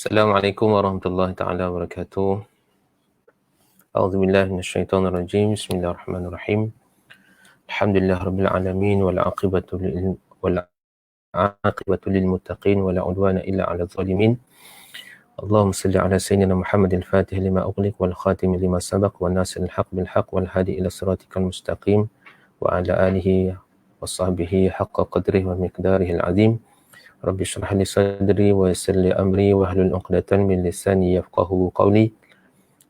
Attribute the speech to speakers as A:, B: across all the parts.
A: Assalamualaikum warahmatullahi taala wabarakatuh. A'udzubillahi minasyaitonirrajim. Bismillahirrahmanirrahim. Alhamdulillahirabbil alamin wal aqibatu lil muttaqin wala udwana illa 'alal zalimin. Allahumma salli ala sayyidina Muhammadil fatih lima ughliq wal khatim lima sabaq wan nasiril haqq bil haqq wal hadi ila siratikal mustaqim wa ala alihi washabbihi haqqa qadrihi wa miqdarihi al azim. Rabbi shrah li sadri wa yassir li amri wa hlul 'uqdatan min lisani yafqahu qawli.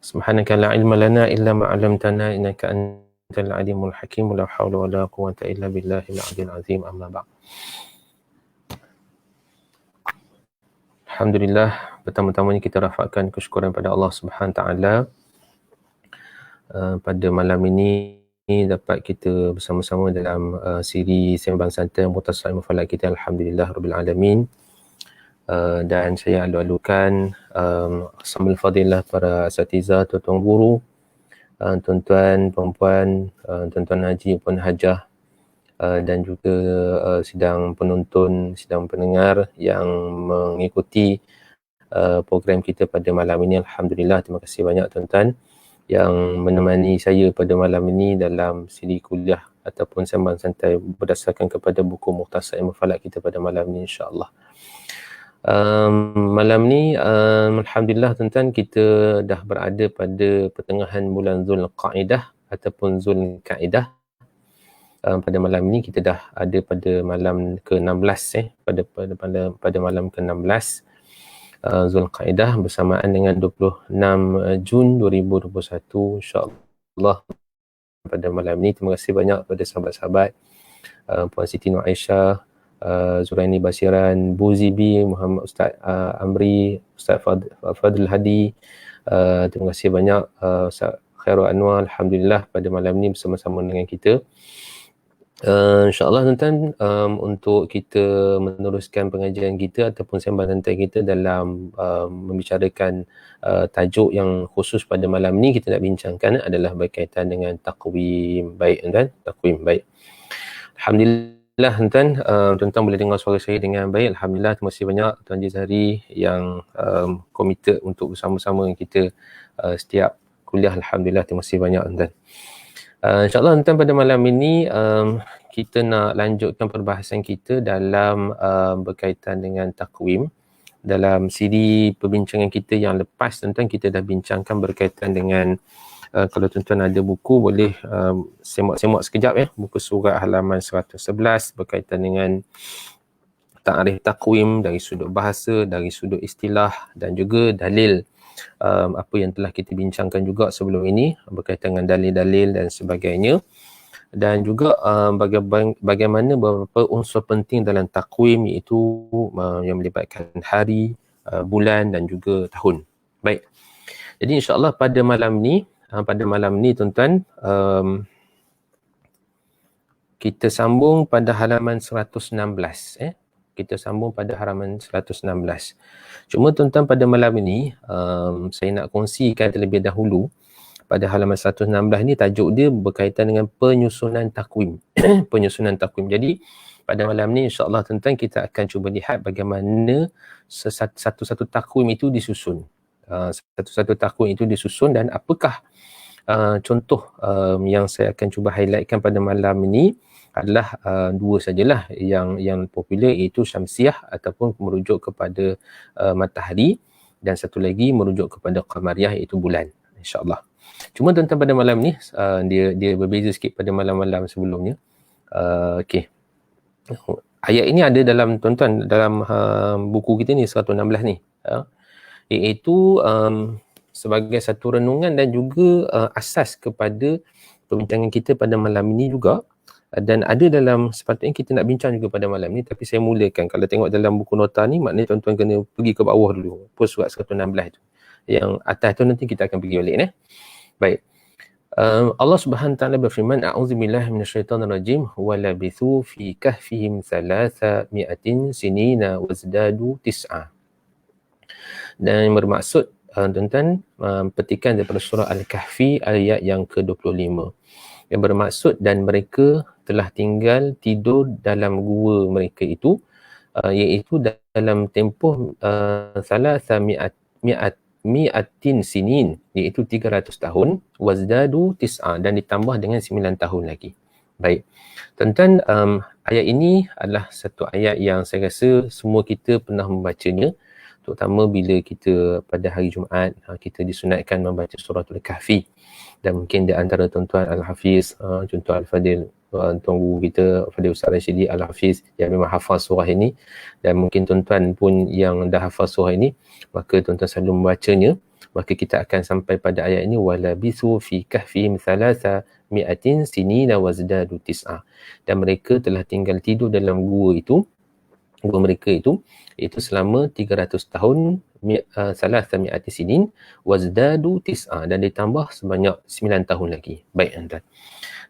A: Subhanaka la ilma lana illa ma 'allamtana innaka antal alimul hakim. La haula wala quwwata illa billahil aliyyil azim. Amma ba'd. Alhamdulillah, pertama-tama kita rafakkan kesyukuran pada Allah Subhanahu taala pada malam ini dapat kita bersama-sama dalam siri Sembang Santai Muhtasar Ilmu Falak kita. Alhamdulillah Rabbil Alamin. Dan saya alu-alukan sambil fadilah para asatidzah, tuan-tuan guru, tuan-tuan, perempuan, tuan-tuan haji pun hajah, dan juga sidang penonton, sidang pendengar yang mengikuti program kita pada malam ini. Alhamdulillah, terima kasih banyak tuan-tuan yang menemani saya pada malam ini dalam siri kuliah ataupun sembang santai berdasarkan kepada buku Muhtasar Ilmu Falak kita pada malam ini, insya-Allah. Malam ni alhamdulillah tuan-tuan, kita dah berada pada pertengahan bulan Zulqa'dah ataupun Zulqa'dah. Pada malam ini kita dah ada pada malam ke-16 pada malam ke-16 Zulqa'dah bersamaan dengan 26 Jun 2021, insya-Allah. Pada malam ini terima kasih banyak kepada sahabat-sahabat Puan Siti Nur Aisyah, Zuraini Basiran, Bu Zibi, Muhammad Ustaz Amri, Ustaz Fadil Hadi. Terima kasih banyak Ustaz Khairul Anwar. Alhamdulillah pada malam ini bersama-sama dengan kita. InsyaAllah tuan-tuan, untuk kita meneruskan pengajian kita ataupun sembang santai kita dalam membicarakan tajuk yang khusus pada malam ni kita nak bincangkan adalah berkaitan dengan takwim baik tuan-tuan, takwim baik. Alhamdulillah tuan-tuan boleh dengar suara saya dengan baik. Alhamdulillah, terima kasih banyak Tuan Haji Zahri yang komited untuk bersama-sama dengan kita setiap kuliah. Alhamdulillah, terima kasih banyak tuan-tuan. InsyaAllah tuan-tuan, pada malam ini kita nak lanjutkan perbahasan kita dalam berkaitan dengan takwim. Dalam siri perbincangan kita yang lepas tuan-tuan, kita dah bincangkan berkaitan dengan kalau tuan-tuan ada buku boleh semak-semak sekejap ya, buku surat halaman 111 berkaitan dengan ta'rif takwim dari sudut bahasa, dari sudut istilah dan juga dalil. Apa yang telah kita bincangkan juga sebelum ini berkaitan dengan dalil-dalil dan sebagainya, dan juga bagaimana beberapa unsur penting dalam takwim, iaitu yang melibatkan hari, bulan dan juga tahun. Baik, jadi insyaAllah pada malam ni tuan-tuan, kita sambung pada halaman 116 kita sambung pada halaman 116. Cuma tuan-tuan, pada malam ini saya nak kongsikan terlebih dahulu pada halaman 116 ni, tajuk dia berkaitan dengan penyusunan takwim. Penyusunan takwim. Jadi pada malam ni insya-Allah tuan-tuan, kita akan cuba lihat bagaimana satu-satu takwim itu disusun. Satu-satu takwim itu disusun dan apakah contoh yang saya akan cuba highlightkan pada malam ini adalah dua sajalah yang popular, iaitu Syamsiah ataupun merujuk kepada matahari, dan satu lagi merujuk kepada Qamariyah iaitu bulan, insya-Allah. Cuma tuan-tuan, pada malam ni dia berbeza sikit pada malam-malam sebelumnya. Okey. Ayat ini ada dalam tuan-tuan dalam buku kita ni 116 ni, iaitu sebagai satu renungan dan juga asas kepada perbincangan kita pada malam ini juga. Dan ada dalam, sepatutnya kita nak bincang juga pada malam ni, tapi saya mulakan, kalau tengok dalam buku nota ni, maknanya tuan-tuan kena pergi ke bawah dulu, apa surat 116 tu. Yang atas tu nanti kita akan pergi balik. Baik. Allah Subhanahu taala berfirman, a'udzubillahi minasyaitonirrajim, wa labithu fi kahfihim 300 sinina wazdadu tis'a. Dan bermaksud tuan-tuan, petikan daripada surah Al-Kahfi ayat yang ke-25. Yang bermaksud, dan mereka telah tidur dalam gua mereka itu, iaitu dalam tempoh salasa mi'atin sinin, iaitu 300 tahun, wazdadu tis'a, dan ditambah dengan 9 tahun lagi. Baik. Tuan-tuan, ayat ini adalah satu ayat yang saya rasa semua kita pernah membacanya, terutama bila kita pada hari Jumaat kita disunatkan membaca suratul Kahfi. Dan mungkin di antara tuan-tuan Al-Hafiz, contoh Al-Fadil, tuan guru kita Fadil Ustaz Rashidi Al-Hafiz yang memang hafaz surah ini, dan mungkin tuan-tuan pun yang dah hafaz surah ini, maka tuan-tuan selalu membacanya. Maka kita akan sampai pada ayat ini, walabisu fi kahfihim thalatha mi'atin sinina wazdadu tis'a, dan mereka telah tinggal tidur dalam gua mereka itu selama 300 tahun, thalatha mi'atin sinin wazdadu tis'a, dan ditambah sebanyak 9 tahun lagi. Baik tuan-tuan,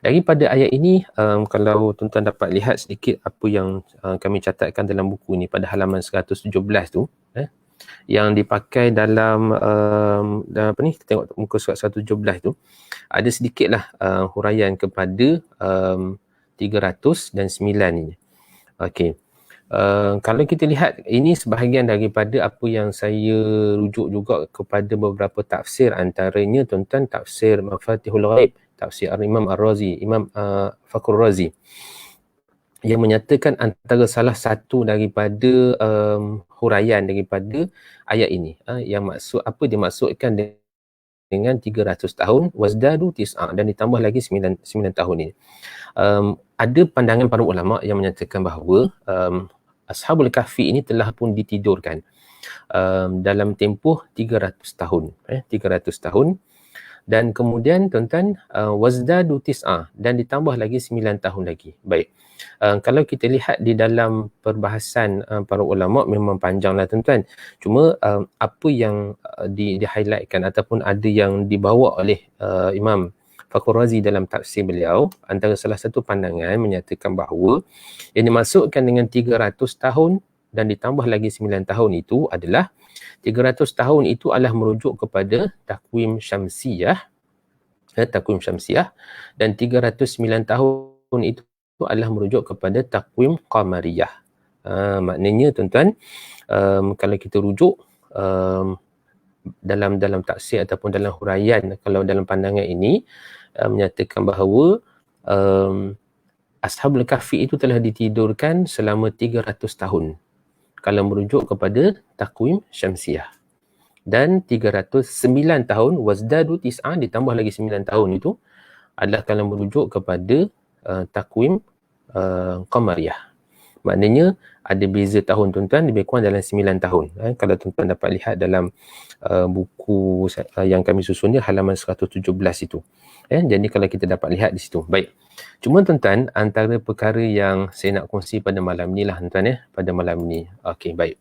A: daripada ayat ini, kalau tuan-tuan dapat lihat sedikit apa yang kami catatkan dalam buku ni pada halaman 117 tu, yang dipakai dalam apa ni, kita tengok muka surat 117 tu, ada sedikitlah huraian kepada 300 dan 9 ini. Okey. Kalau kita lihat, ini sebahagian daripada apa yang saya rujuk juga kepada beberapa tafsir, antaranya tuan-tuan tafsir Mafatihul Ghaib, tafsir Imam Ar-Razi, Imam Fakhrur Razi, yang menyatakan antara salah satu daripada huraian daripada ayat ini, yang maksud apa dimaksudkan dengan 300 tahun wazdadu tis'a, dan ditambah lagi 9 tahun ini. Ada pandangan para ulama yang menyatakan bahawa Ashabul Kahfi ini telah pun ditidurkan dalam tempoh 300 tahun, 300 tahun, dan kemudian tuan-tuan wazdadu tis'a, dan ditambah lagi 9 tahun lagi. Baik. Kalau kita lihat di dalam perbahasan para ulama memang panjanglah tuan-tuan. Cuma apa yang di-highlightkan ataupun ada yang dibawa oleh Imam Fakhrur Razi dalam tafsir beliau, antara salah satu pandangan menyatakan bahawa yang dimaksudkan dengan 300 tahun dan ditambah lagi 9 tahun itu adalah 300 tahun itu adalah merujuk kepada takwim syamsiyah, dan 309 tahun itu adalah merujuk kepada takwim qamariyah. Maknanya tuan-tuan, kalau kita rujuk dalam tafsir ataupun dalam huraian, kalau dalam pandangan ini menyatakan bahawa Ashabul Kahfi itu telah ditidurkan selama 300 tahun kalau merujuk kepada takwim syamsiah, dan 309 tahun wazdadu tis'a, ditambah lagi 9 tahun itu adalah kalau merujuk kepada takwim qamariyah. Maknanya ada beza tahun tuan-tuan, lebih kurang dalam 9 tahun. Kalau tuan-tuan dapat lihat dalam buku yang kami susun ni, halaman 117 itu. Jadi kalau kita dapat lihat di situ. Baik. Cuma tuan-tuan, antara perkara yang saya nak kongsi pada malam ni lah tuan-tuan, pada malam ni. Okey, baik.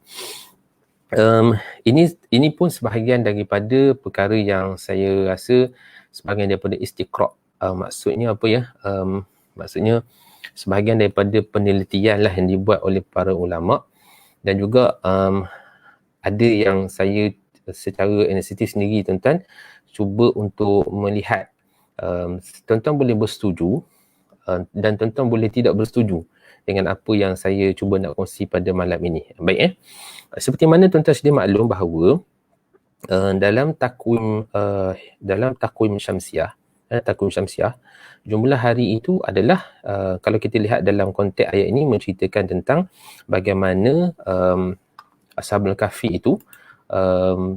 A: Ini pun sebahagian daripada perkara yang saya rasa sebahagian daripada istiqra'. Maksudnya apa ya? Maksudnya sebahagian daripada penelitian lah yang dibuat oleh para ulama, dan juga ada yang saya secara inisiatif sendiri tuan-tuan cuba untuk melihat, tuan-tuan boleh bersetuju dan tuan-tuan boleh tidak bersetuju dengan apa yang saya cuba nak kongsi pada malam ini. Baik, seperti mana tuan-tuan sedia maklum bahawa dalam takwim syamsiah, jumlah hari itu adalah kalau kita lihat dalam konteks ayat ini menceritakan tentang bagaimana Ashabul Kahfi itu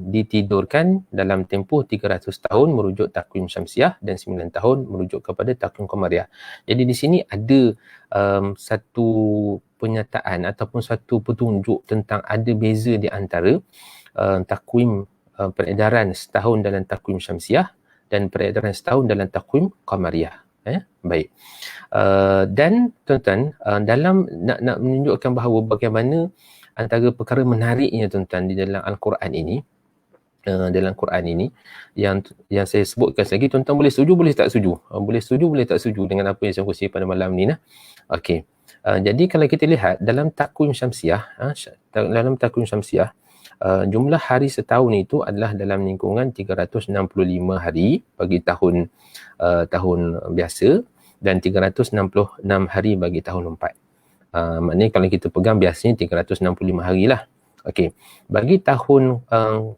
A: ditidurkan dalam tempoh 300 tahun merujuk takwim syamsiah dan 9 tahun merujuk kepada takwim qamariyah. Jadi di sini ada satu penyataan ataupun satu petunjuk tentang ada beza di antara takwim peredaran setahun dalam takwim syamsiah dan peredaran setahun dalam takwim qamariyah. Baik. Dan tuan-tuan, dalam nak menunjukkan bahawa bagaimana antara perkara menariknya tuan-tuan di dalam Al-Quran ini, yang saya sebutkan lagi, tuan-tuan boleh setuju, boleh tak setuju. Boleh setuju, boleh tak setuju dengan apa yang saya kongsi pada malam ni. Okey. Jadi kalau kita lihat dalam takwim syamsiah, jumlah hari setahun itu adalah dalam lingkungan 365 hari bagi tahun biasa dan 366 hari bagi tahun 4. Maknanya kalau kita pegang biasanya 365 hari lah. Okey. Bagi tahun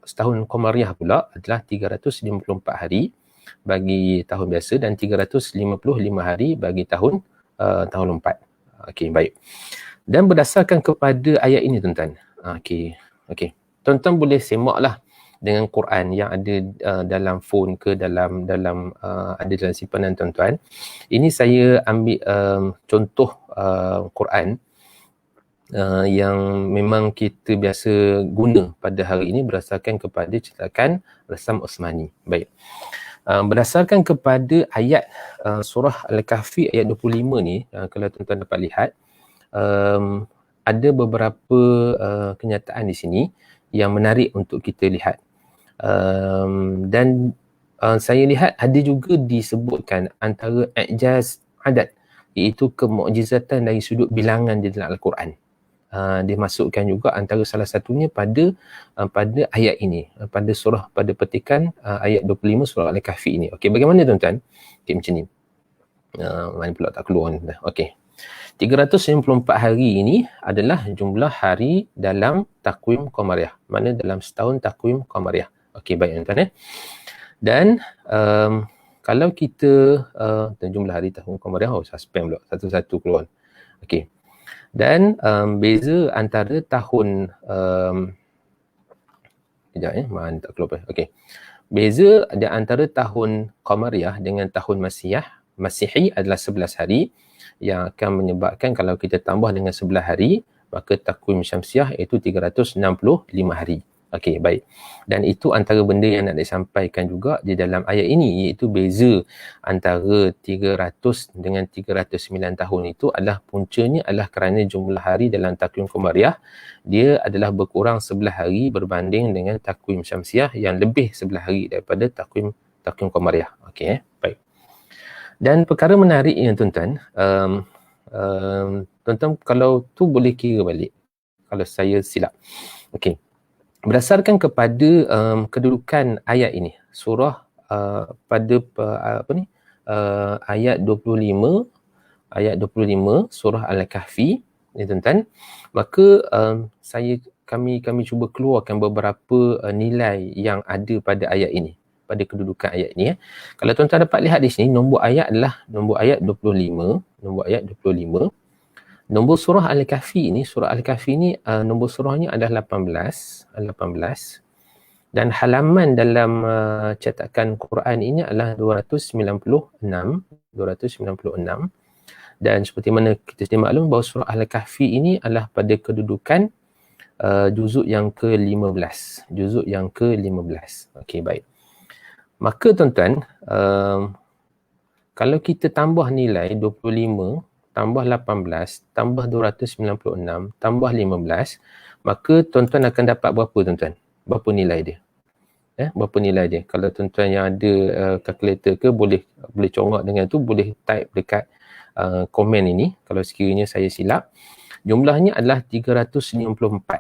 A: setahun Qamariah pula adalah 354 hari bagi tahun biasa dan 355 hari bagi tahun lompat. Okey, baik. Dan berdasarkan kepada ayat ini tuan-tuan. Okey. Tuan-tuan boleh semaklah dengan Quran yang ada dalam phone ke dalam ada dalam simpanan tuan-tuan. Ini saya ambil contoh Quran yang memang kita biasa guna pada hari ini berdasarkan kepada cetakan Rasam Osmani. Baik. Berdasarkan kepada ayat surah Al-Kahfi ayat 25 ni, kalau tuan-tuan dapat lihat, ada beberapa kenyataan di sini yang menarik untuk kita lihat. Dan saya lihat ada juga disebutkan antara i'jaz adat, iaitu kemukjizatan dari sudut bilangan di dalam Al-Quran. Dimasukkan juga antara salah satunya pada ayat ini, pada petikan ayat 25 surah Al-Kahfi ini. Okey, bagaimana tuan-tuan? Okey, macam ni. Mana pula tak keluar ni. Okey. 394 hari ini adalah jumlah hari dalam takwim Qamariah. Mana dalam setahun takwim Qamariah. Okey, baik tuan-tuan. Dan kalau kita jumlah hari tahun Qamariah, suspend pula. Satu-satu keluar. Okey. Dan beza antara tahun mana tak keluar. Okey. Beza di antara tahun Qamariah dengan tahun Masihi adalah 11 hari yang akan menyebabkan kalau kita tambah dengan 11 hari maka takwim Syamsiah iaitu 365 hari. Okey, baik. Dan itu antara benda yang nak disampaikan juga di dalam ayat ini, iaitu beza antara 300 dengan 309 tahun itu adalah puncanya adalah kerana jumlah hari dalam takwim Qamariah dia adalah berkurang 11 hari berbanding dengan takwim Syamsiah yang lebih 11 hari daripada takwim Qamariah. Okey, baik. Dan perkara menariknya tuan-tuan, tuan-tuan kalau tu boleh kira balik kalau saya silap. Okey. Berdasarkan kepada kedudukan ayat ini, surah pada ayat 25 surah Al-Kahfi ni tuan-tuan, maka kami cuba keluarkan beberapa nilai yang ada pada ayat ini, pada kedudukan ayat ini. Kalau tuan-tuan dapat lihat di sini, nombor ayat adalah nombor ayat 25. Nombor surah Al-Kahfi ni, nombor surahnya adalah 18. Dan halaman dalam cetakan Quran ini adalah 296. Dan seperti mana kita sedia maklum bahawa surah Al-Kahfi ini adalah pada kedudukan juzuk yang ke-15. Okey, baik. Maka tuan-tuan, kalau kita tambah nilai 25 tambah 18, tambah 296, tambah 15, maka tuan-tuan akan dapat berapa tuan-tuan? Berapa nilai dia? Berapa nilai dia? Kalau tuan-tuan yang ada kalkulator ke boleh congak dengan tu, boleh type dekat komen ini kalau sekiranya saya silap. Jumlahnya adalah 354.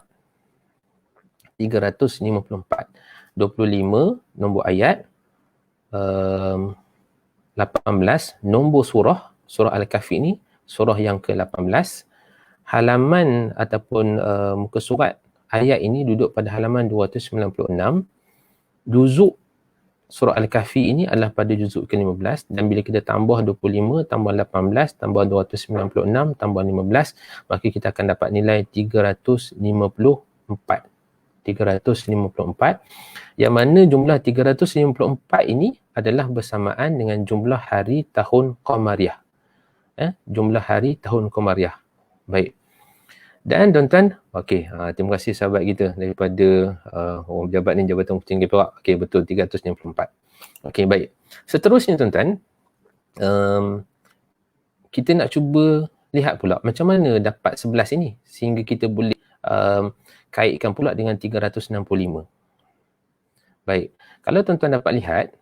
A: 25 nombor ayat, 18 nombor surah Al-Kahfi ini, surah yang ke-18, halaman ataupun muka surat ayat ini duduk pada halaman 296. Juzuk surah Al-Kahfi ini adalah pada juzuk ke-15, dan bila kita tambah 25 tambah 18 tambah 296 tambah 15, maka kita akan dapat nilai 354, yang mana jumlah 354 ini adalah bersamaan dengan jumlah hari tahun Qamariah. Jumlah hari tahun Qamariah. Baik. Dan tuan-tuan, okey, terima kasih sahabat kita daripada orang pejabat ni, Jabatan Tinggi Perak. Okey, betul, 364. Okey, baik. Seterusnya tuan-tuan, kita nak cuba lihat pula macam mana dapat 11 ini sehingga kita boleh kaitkan pula dengan 365. Baik. Kalau tuan-tuan dapat lihat,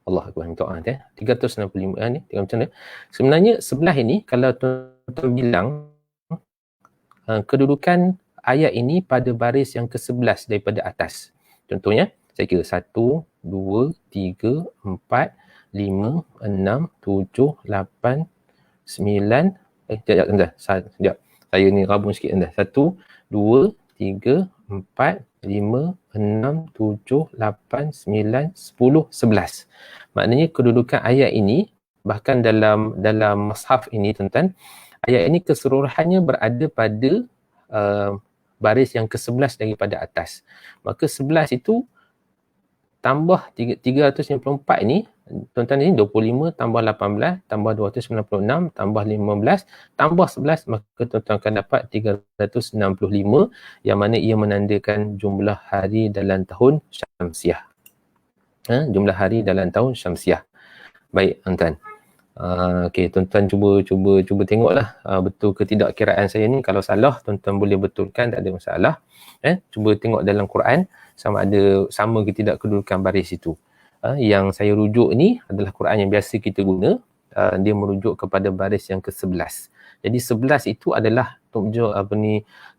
A: Allah Akbar, minta maaf 365 ni tengok macam mana. Sebenarnya sebelah ini kalau tuan-tuan bilang kedudukan ayat ini pada baris yang ke-11 daripada atas. Contohnya, saya kira 1, 2, 3, 4, 5, 6, 7, 8, 9. Sekejap. Saya ni rabun sikit anda. 1, 2, 3, 4, 5, 6, 7, 8, 9, 10, 11. Maknanya kedudukan ayat ini, bahkan dalam mushaf ini tuan-tuan, ayat ini keseluruhannya berada pada baris yang ke-11 daripada atas. Maka 11 itu tambah 394 ini, tuan-tuan, ini 25 tambah 18 tambah 296 tambah 15 tambah 11, maka tuan-tuan akan dapat 365, yang mana ia menandakan jumlah hari dalam tahun Syamsiah. Jumlah hari dalam tahun Syamsiah. Baik, tuan-tuan. Okey, tuan-tuan cuba tengoklah betul ke tidak kiraan saya ni. Kalau salah, tuan-tuan boleh betulkan, tak ada masalah. Cuba tengok dalam Quran sama ke tidak kedudukan baris itu. Yang saya rujuk ni adalah Quran yang biasa kita guna. Dia merujuk kepada baris yang ke-11. Jadi 11 itu adalah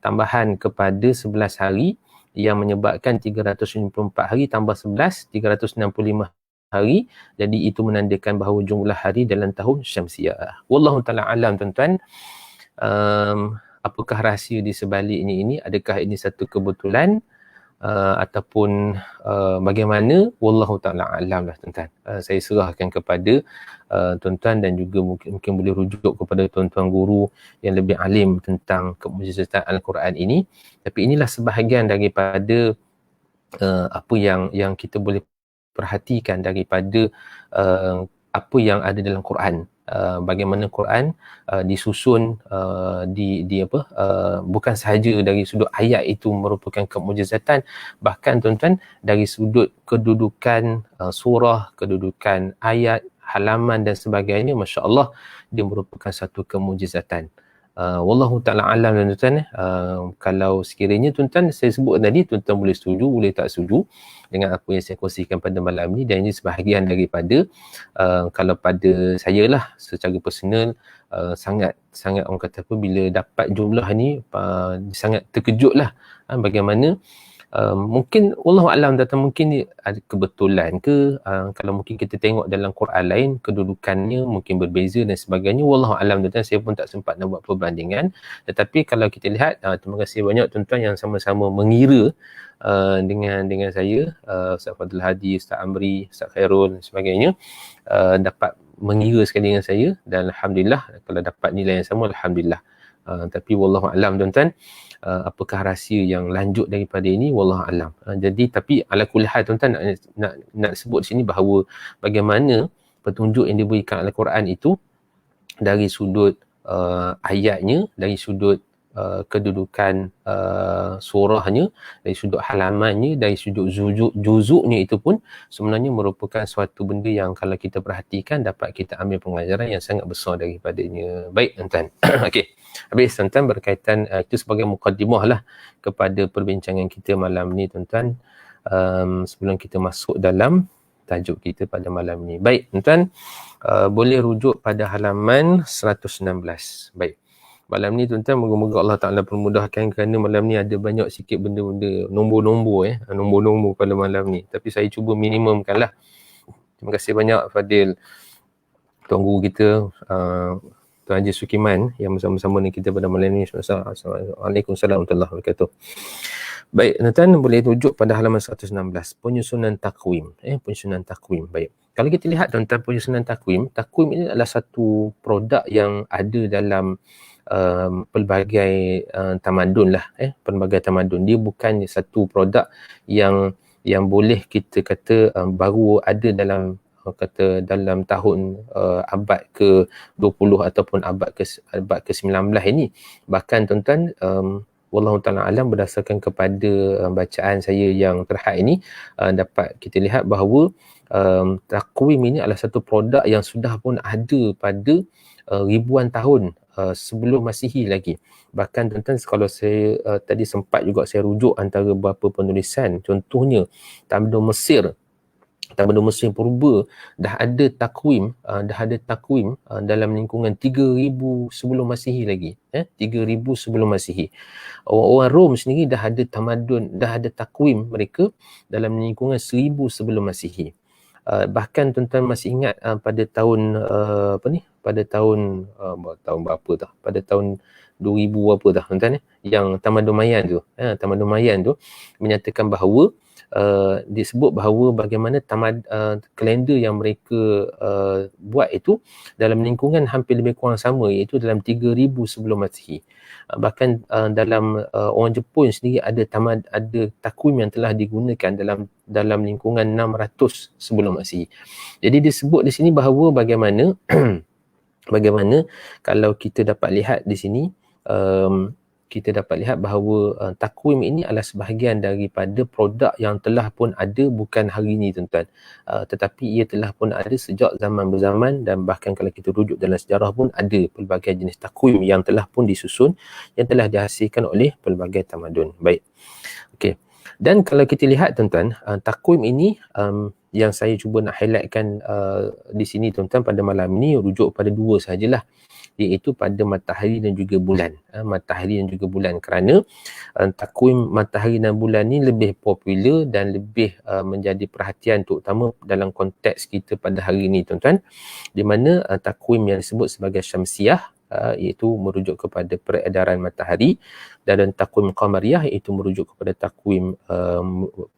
A: tambahan kepada 11 hari yang menyebabkan 354 hari tambah 11, 365 hari. Jadi itu menandakan bahawa jumlah hari dalam tahun Syamsiah. Wallahu ta'ala alam, tuan-tuan. Apakah rahsia di sebaliknya ini? Adakah ini satu kebetulan ataupun bagaimana? Wallahu ta'ala alam lah, tuan-tuan. Saya serahkan kepada tuan-tuan dan juga mungkin boleh rujuk kepada tuan-tuan guru yang lebih alim tentang kemujizatan Al-Quran ini. Tapi inilah sebahagian daripada apa yang kita boleh perhatikan daripada apa yang ada dalam Quran. Bagaimana Quran disusun bukan sahaja dari sudut ayat itu merupakan kemujizatan, bahkan tuan-tuan dari sudut kedudukan surah, kedudukan ayat, halaman dan sebagainya, masya-Allah, dia merupakan satu kemujizatan. Wallahu ta'ala alam, tuan-tuan. Kalau sekiranya tuan-tuan saya sebut tadi, tuan-tuan boleh setuju, boleh tak setuju dengan apa yang saya kongsikan pada malam ni, dan ini sebahagian daripada kalau pada saya lah secara personal, sangat orang kata apa, bila dapat jumlah ni sangat terkejut lah. Bagaimana mungkin wallahu alam, datang mungkin ni ada kebetulan ke, kalau mungkin kita tengok dalam Quran lain kedudukannya mungkin berbeza dan sebagainya, wallahu alam, tuan-tuan. Saya pun tak sempat nak buat perbandingan, tetapi kalau kita lihat, terima kasih banyak tuan-tuan yang sama-sama mengira dengan saya, Ustaz Fadil Hadi, Ustaz Amri, Ustaz Khairul dan sebagainya, dapat mengira sekali dengan saya, dan alhamdulillah kalau dapat nilai yang sama, alhamdulillah. Tapi wallahu alam, tuan-tuan, apakah rahsia yang lanjut daripada ini, wallahu alam. Jadi tapi ala kulli hal, tuan-tuan, nak sebut sini bahawa bagaimana petunjuk yang diberikan Al-Quran itu dari sudut ayatnya, dari sudut kedudukan surahnya, dari sudut halamannya, dari sudut juzuknya, itu pun sebenarnya merupakan suatu benda yang kalau kita perhatikan dapat kita ambil pengajaran yang sangat besar daripadanya. Baik, tuan-tuan. Okey, habis, tuan-tuan, berkaitan itu sebagai mukadimah lah kepada perbincangan kita malam ni, tuan-tuan. Sebelum kita masuk dalam tajuk kita pada malam ni. Baik, tuan-tuan, boleh rujuk pada halaman 116. Baik. Malam ni, tuan-tuan, moga-moga Allah Ta'ala permudahkan, kerana malam ni ada banyak sikit benda-benda nombor-nombor pada malam ni. Tapi saya cuba minimumkan lah. Terima kasih banyak Fadil, Tuan Guru kita, Tuan Haji Sukiman, yang bersama-sama dengan kita pada malam ni. Assalamualaikum warahmatullahi wabarakatuh. Baik, tuan-tuan, boleh rujuk pada halaman 116. Penyusunan takwim. Penyusunan takwim. Baik. Kalau kita lihat, tuan-tuan, penyusunan takwim ini adalah satu produk yang ada dalam pelbagai tamadun lah, pelbagai tamadun. Dia bukan satu produk yang boleh kita kata baru ada dalam tahun abad ke-20 ataupun abad ke-19 ini. Bahkan, tuan-tuan, wallahu ta'ala alam, berdasarkan kepada bacaan saya yang terhad ini, dapat kita lihat bahawa takwim ini adalah satu produk yang sudah pun ada pada ribuan tahun sebelum Masihi lagi. Bahkan, tuan-tuan, kalau saya tadi sempat juga saya rujuk antara beberapa penulisan, contohnya tamadun Mesir purba dah ada takwim dalam lingkungan 3000 sebelum Masihi lagi. 3000 sebelum Masihi. Orang Rom sendiri dah ada takwim mereka dalam lingkungan 1000 sebelum Masihi. Bahkan, tuan-tuan, masih ingat pada tahun pada tahun berapa dah? Pada tahun 2000 apa dah tuan-tuan yang Tamadun Mayan tu. Tamadun Mayan tu menyatakan bahawa disebut bahawa bagaimana kalender yang mereka buat itu dalam lingkungan hampir lebih kurang sama, iaitu dalam 3000 sebelum Masihi. Bahkan dalam orang Jepun sendiri ada takwim yang telah digunakan dalam lingkungan 600 sebelum Masihi. Jadi disebut di sini bahawa bagaimana kalau kita dapat lihat di sini, kita dapat lihat bahawa takwim ini adalah sebahagian daripada produk yang telah pun ada bukan hari ini tuan-tuan, tetapi ia telah pun ada sejak zaman berzaman, dan bahkan kalau kita rujuk dalam sejarah pun ada pelbagai jenis takwim yang telah pun disusun, yang telah dihasilkan oleh pelbagai tamadun. Baik, okey. Dan kalau kita lihat tuan-tuan, takwim ini yang saya cuba nak highlightkan di sini tuan-tuan pada malam ini rujuk pada dua sahajalah, iaitu pada matahari dan juga bulan. Matahari dan juga bulan, kerana takwim matahari dan bulan ni lebih popular dan lebih menjadi perhatian terutama dalam konteks kita pada hari ini tuan-tuan, di mana takwim yang disebut sebagai Syamsiah iaitu merujuk kepada peredaran matahari, dan takwim Qamariyah iaitu merujuk kepada takwim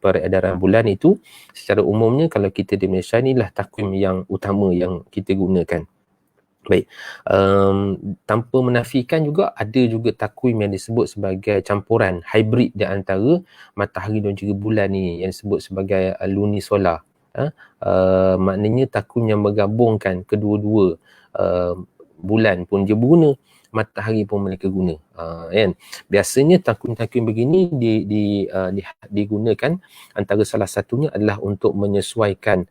A: peredaran bulan. Itu secara umumnya kalau kita di Malaysia inilah takwim yang utama yang kita gunakan. Baik, tanpa menafikan juga ada juga takwim yang disebut sebagai campuran hybrid di antara matahari dan juga bulan ni, yang disebut sebagai lunisolar. Maknanya takwim yang menggabungkan kedua-dua, bulan pun dia guna, matahari pun mereka guna, kan. Biasanya takwim-takwim begini digunakan, antara salah satunya adalah untuk menyesuaikan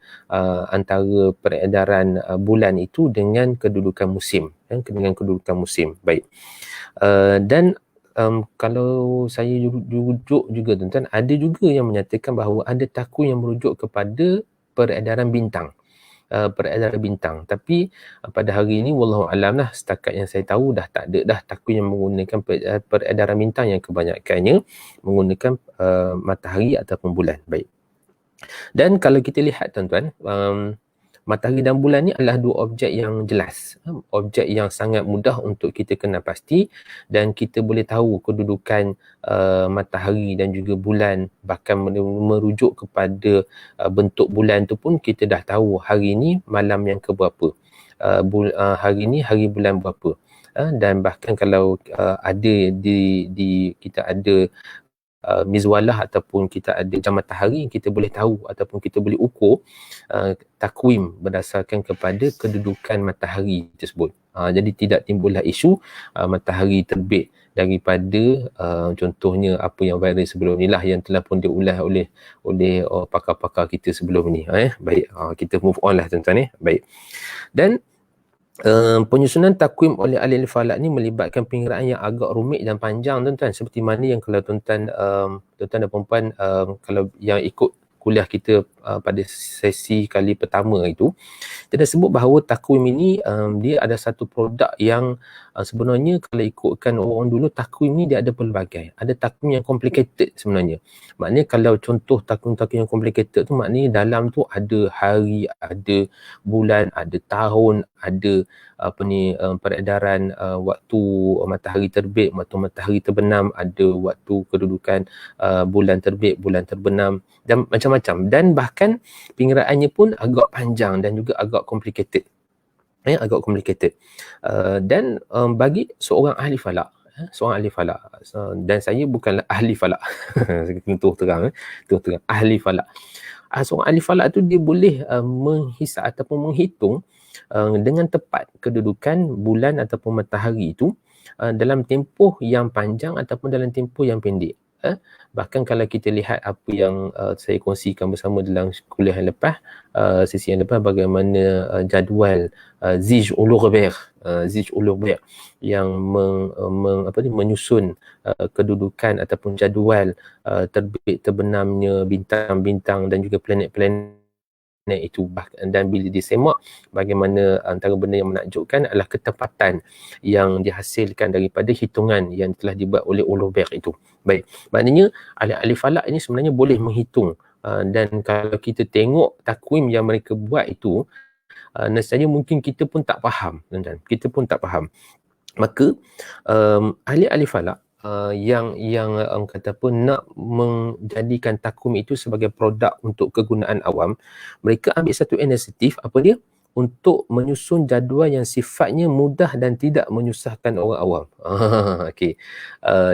A: antara peredaran bulan itu dengan kedudukan musim, dengan kedudukan musim. Baik, dan kalau saya rujuk juga tuan-tuan, ada juga yang menyatakan bahawa ada takwim yang merujuk kepada peredaran bintang. Tapi pada hari ini wallahu alam lah, setakat yang saya tahu dah tak ada dah takwim yang menggunakan peredaran bintang, yang kebanyakannya menggunakan matahari ataupun bulan. Baik, dan kalau kita lihat tuan-tuan, matahari dan bulan ni adalah dua objek yang jelas, objek yang sangat mudah untuk kita kenal pasti, dan kita boleh tahu kedudukan matahari dan juga bulan, bahkan merujuk kepada bentuk bulan tu pun kita dah tahu hari ni malam yang keberapa, hari ni hari bulan berapa, dan bahkan kalau ada di kita ada mizwalah ataupun kita ada jam matahari, kita boleh tahu ataupun kita boleh ukur takwim berdasarkan kepada kedudukan matahari tersebut. Jadi tidak timbullah isu matahari terbit daripada contohnya apa yang viral sebelum ni lah, yang telah pun diulas oleh pakar-pakar kita sebelum ni. Baik, kita move on lah tuan-tuan. Baik, dan penyusunan takwim oleh ahli falak ni melibatkan pengiraan yang agak rumit dan panjang tuan-tuan, seperti mana yang kalau tuan-tuan dan puan-puan kalau yang ikut kuliah kita pada sesi kali pertama itu, kita dah sebut bahawa takwim ini dia ada satu produk yang sebenarnya kalau ikutkan orang dulu, takwim ni dia ada pelbagai. Ada takwim yang complicated sebenarnya. Maknanya kalau contoh takwim-takwim yang complicated tu, maknanya dalam tu ada hari, ada bulan, ada tahun, ada peredaran waktu matahari terbit, waktu matahari terbenam, ada waktu kedudukan bulan terbit, bulan terbenam, dan macam-macam. Dan bahkan pengiraannya pun agak panjang dan juga agak complicated. Dan bagi seorang ahli falak, dan saya bukanlah ahli falak, terus terang ahli falak. Seorang ahli falak tu dia boleh menghisap ataupun menghitung dengan tepat kedudukan bulan ataupun matahari itu dalam tempoh yang panjang ataupun dalam tempoh yang pendek. Bahkan kalau kita lihat apa yang saya kongsikan bersama dalam kuliah yang lepas, sesi yang lepas, bagaimana jadual Zij Ulugh-Behr yang menyusun kedudukan ataupun jadual terbit terbenamnya bintang-bintang dan juga planet-planet itu. Dan bila disemak, bagaimana antara benda yang menakjubkan adalah ketepatan yang dihasilkan daripada hitungan yang telah dibuat oleh Ulugh-Behr itu. Baik, maknanya ahli-ahli falak ini sebenarnya boleh menghitung, dan kalau kita tengok takwim yang mereka buat itu, nescaya mungkin kita pun tak faham, kita pun tak faham. Maka ahli-ahli falak yang kata apa, nak menjadikan takwim itu sebagai produk untuk kegunaan awam, mereka ambil satu inisiatif, apa dia, untuk menyusun jadual yang sifatnya mudah dan tidak menyusahkan orang awam. Okey.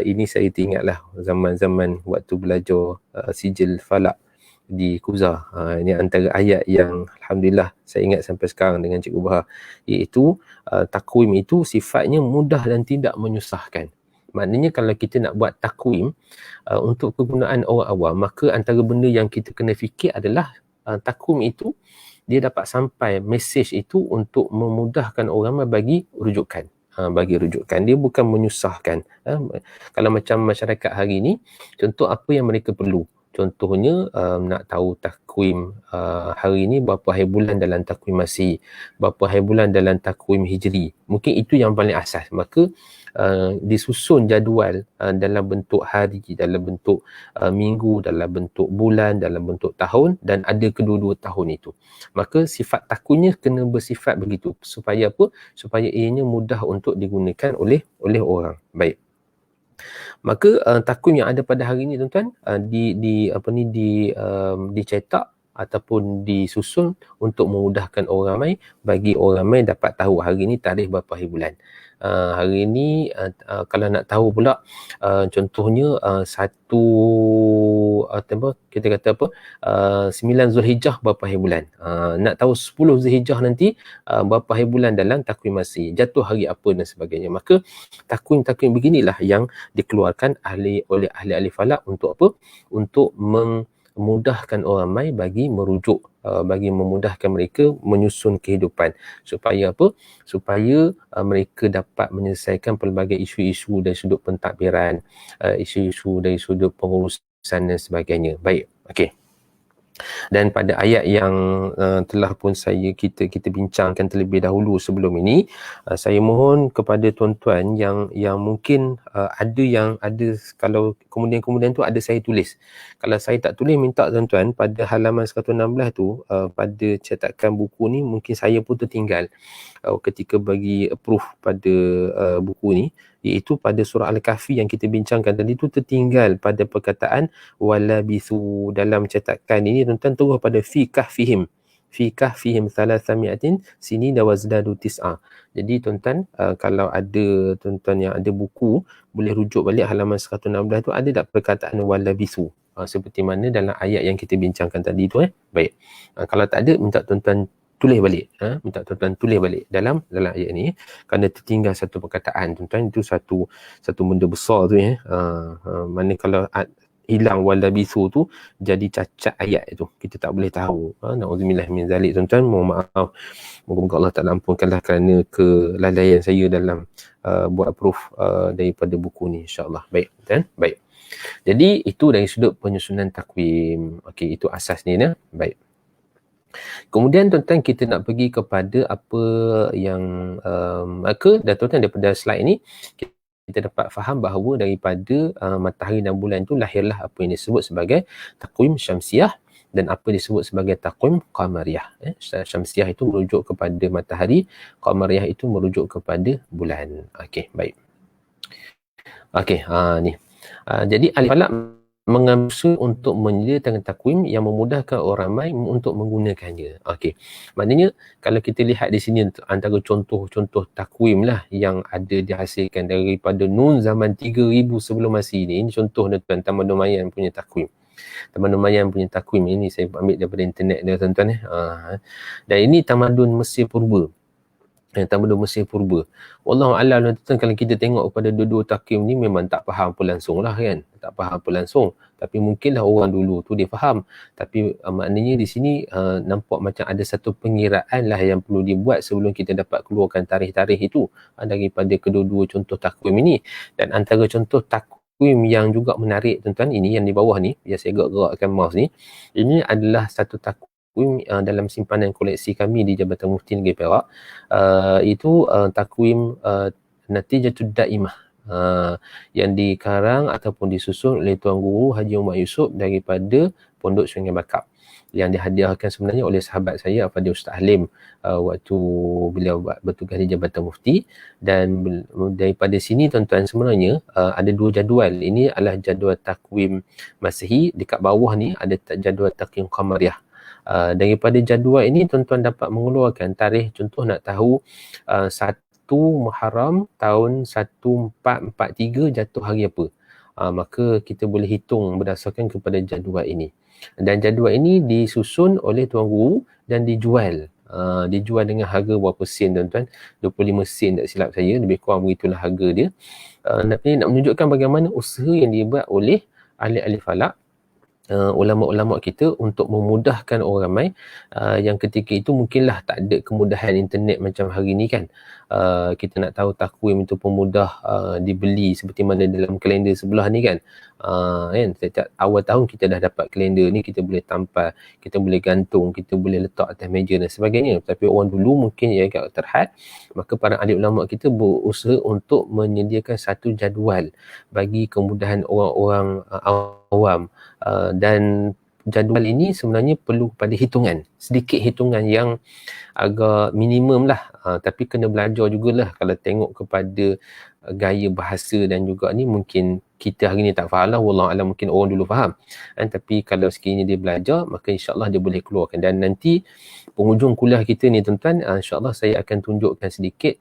A: Ini saya teringatlah zaman-zaman waktu belajar sijil falak di Kuza. Ini antara ayat yang alhamdulillah saya ingat sampai sekarang dengan Cikgu Bahar, iaitu takwim itu sifatnya mudah dan tidak menyusahkan. Maknanya kalau kita nak buat takwim untuk kegunaan orang awam, maka antara benda yang kita kena fikir adalah takwim itu dia dapat sampai mesej itu untuk memudahkan orang bagi rujukan. Bagi rujukan, dia bukan menyusahkan. Kalau macam masyarakat hari ini, contoh apa yang mereka perlu, contohnya nak tahu takwim hari ini berapa hari bulan dalam takwim Masih, berapa hari bulan dalam takwim Hijri, mungkin itu yang paling asas. Maka disusun jadual dalam bentuk hari, dalam bentuk minggu, dalam bentuk bulan, dalam bentuk tahun, dan ada kedua-dua tahun itu. Maka sifat takwimnya kena bersifat begitu, supaya apa? Supaya ianya mudah untuk digunakan oleh orang. Baik. Maka takwim yang ada pada hari ini tuan-tuan dicetak ataupun disusun untuk memudahkan orang ramai, bagi orang ramai dapat tahu hari ini tarikh berapa hari bulan. Hari ini kalau nak tahu pula contohnya satu kita kata apa, 9 Zulhijjah berapa hari bulan. Nak tahu 10 Zulhijjah nanti berapa hari bulan dalam takwim Masih, jatuh hari apa dan sebagainya. Maka takwim-takwim beginilah yang dikeluarkan oleh ahli-ahli falak untuk apa? Untuk memudahkan orang ramai bagi merujuk, bagi memudahkan mereka menyusun kehidupan, supaya apa? Supaya mereka dapat menyelesaikan pelbagai isu-isu dari sudut pentadbiran, isu-isu dari sudut pengurusan dan sebagainya. Baik, okey. Dan pada ayat yang telah pun kita bincangkan terlebih dahulu sebelum ini, saya mohon kepada tuan-tuan yang mungkin ada kalau kemudian tu ada saya tulis. Kalau saya tak tulis, minta tuan-tuan pada halaman 116 tu, pada cetakan buku ni mungkin saya pun tertinggal ketika bagi approve pada buku ni, iaitu pada surah Al-Kahfi yang kita bincangkan tadi tu tertinggal pada perkataan walabithu. Dalam cetakan ini tuan-tuan terus pada fi kahfihim 300 sini wazdadu tis'a. Jadi tuan-tuan kalau ada tuan-tuan yang ada buku, boleh rujuk balik halaman 116 tu, ada tak perkataan walabithu seperti mana dalam ayat yang kita bincangkan tadi tu. Baik. Kalau tak ada, minta tuan-tuan tulis balik, minta tuan-tuan tulis balik dalam ayat ni, kerana tertinggal satu perkataan tuan-tuan. Itu satu benda besar tu mana kalau hilang walabithu tu, jadi cacat ayat itu, kita tak boleh tahu. Na'udzubillah min zalik tuan-tuan, mohon maaf, moga-moga Allah tak ampunkanlah kerana kelalaian saya dalam buat proof daripada buku ni, insya-Allah. Baik tuan, baik. Jadi itu dari sudut penyusunan takwim. Okey, itu asas ni ya. Baik. Kemudian tuan-tuan, kita nak pergi kepada apa yang maka tuan-tuan daripada slide ni kita dapat faham bahawa daripada matahari dan bulan itu lahirlah apa yang disebut sebagai takwim syamsiah dan apa disebut sebagai takwim qamariyah. Syamsiah itu merujuk kepada matahari, qamariyah itu merujuk kepada bulan. Okey, baik. Okey, ni. Jadi ahli falak mengambil untuk menyediakan takwim yang memudahkan orang ramai untuk menggunakannya. Okey. Maknanya kalau kita lihat di sini antara contoh-contoh takwim lah yang ada dihasilkan daripada Nun zaman 3000 sebelum Masih ini contoh tuan-tuan, Tamadun Mayan punya takwim. Tamadun Mayan punya takwim ini saya ambil daripada internet dia tuan-tuan. Dan ini tamadun Mesir Purba. Tamadun Mesir Purba. Wallahu a'lam tuan-tuan, kalau kita tengok pada dua-dua takwim ni memang tak faham apa langsung lah kan. Tak faham apa langsung. Tapi mungkinlah orang dulu tu dia faham. Tapi maknanya di sini nampak macam ada satu pengiraan lah yang perlu dibuat sebelum kita dapat keluarkan tarikh-tarikh itu daripada kedua-dua contoh takwim ini. Dan antara contoh takwim yang juga menarik tuan-tuan, ini yang di bawah ni, biar saya gerak-gerakkan mouse ni. Ini adalah satu takwim dalam simpanan koleksi kami di Jabatan Mufti Negeri Perak. Itu takwim Natijatud Daimah yang dikarang ataupun disusun oleh Tuan Guru Haji Umar Yusof daripada Pondok Sungai Bakap. yang dihadiahkan sebenarnya oleh sahabat saya Al-Fadhil Ustaz Halim waktu beliau bertugas di Jabatan Mufti. Dan daripada sini tuan-tuan sebenarnya ada dua jadual. Ini adalah jadual takwim Masihi, dekat bawah ni ada jadual takwim Qamariyah. Daripada jadual ini tuan-tuan dapat mengeluarkan tarikh, contoh nak tahu 1 Muharram tahun 1443 jatuh hari apa. Maka kita boleh hitung berdasarkan kepada jadual ini. Dan jadual ini disusun oleh Tuan Guru dan dijual. Dijual dengan harga berapa sen tuan-tuan? 25 sen tak silap saya, lebih kurang begitulah harga dia. Nak menunjukkan bagaimana usaha yang dibuat oleh ahli-ahli falak, ulama-ulama kita untuk memudahkan orang ramai yang ketika itu mungkinlah tak ada kemudahan internet macam hari ni kan. Kita nak tahu takwim itu pun mudah dibeli seperti mana dalam kalender sebelah ni kan. Kan setiap awal tahun kita dah dapat kalender ni, kita boleh tampal, kita boleh gantung, kita boleh letak atas meja dan sebagainya. Tapi orang dulu mungkin ia agak terhad, maka para ahli ulama kita berusaha untuk menyediakan satu jadual bagi kemudahan orang-orang awam. Dan jadual ini sebenarnya perlu pada hitungan, sedikit hitungan yang agak minimum lah, tapi kena belajar jugalah. Kalau tengok kepada gaya bahasa dan juga ni, mungkin kita hari ni tak faham lah, wallahualam, mungkin orang dulu faham tapi kalau sekiranya dia belajar, maka insyaAllah dia boleh keluarkan. Dan nanti penghujung kuliah kita ni tuan-tuan, insyaAllah saya akan tunjukkan sedikit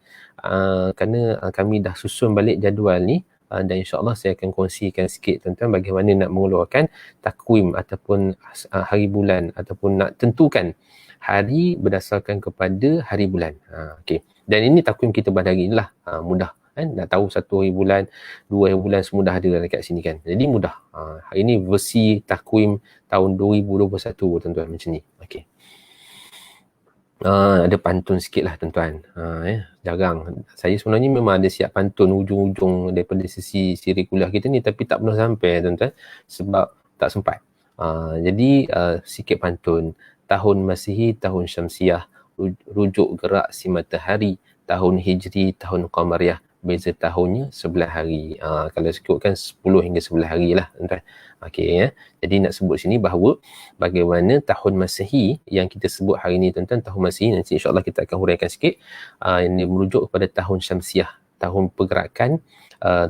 A: kerana kami dah susun balik jadual ni. Dan insyaAllah saya akan kongsikan sikit tuan-tuan bagaimana nak mengeluarkan takwim ataupun hari bulan, ataupun nak tentukan hari berdasarkan kepada hari bulan. Okay. Dan ini takwim kita pada hari inilah, mudah kan, nak tahu 1 hari bulan, 2 hari bulan, semua dah ada dekat sini kan. Jadi mudah. Hari ini versi takwim tahun 2021 tuan-tuan, macam ni. Okay. Ada pantun sikit lah tuan-tuan. Jarang. Saya sebenarnya memang ada siap pantun ujung-ujung daripada sesi kuliah kita ni, tapi tak pernah sampai tuan-tuan sebab tak sempat. Jadi sikit pantun. Tahun Masihi, tahun Syamsiah, rujuk gerak si matahari, tahun Hijri, tahun Qamariyah, beza tahunnya 11 hari. Kalau sebutkan 10 hingga 11 hari lah tuan-tuan. Okey ya. Jadi nak sebut sini bahawa bagaimana tahun Masihi yang kita sebut hari ini tuan-tuan, tahun Masihi, nanti insya-Allah kita akan huraikan sikit, yang merujuk kepada tahun Syamsiah, tahun pergerakan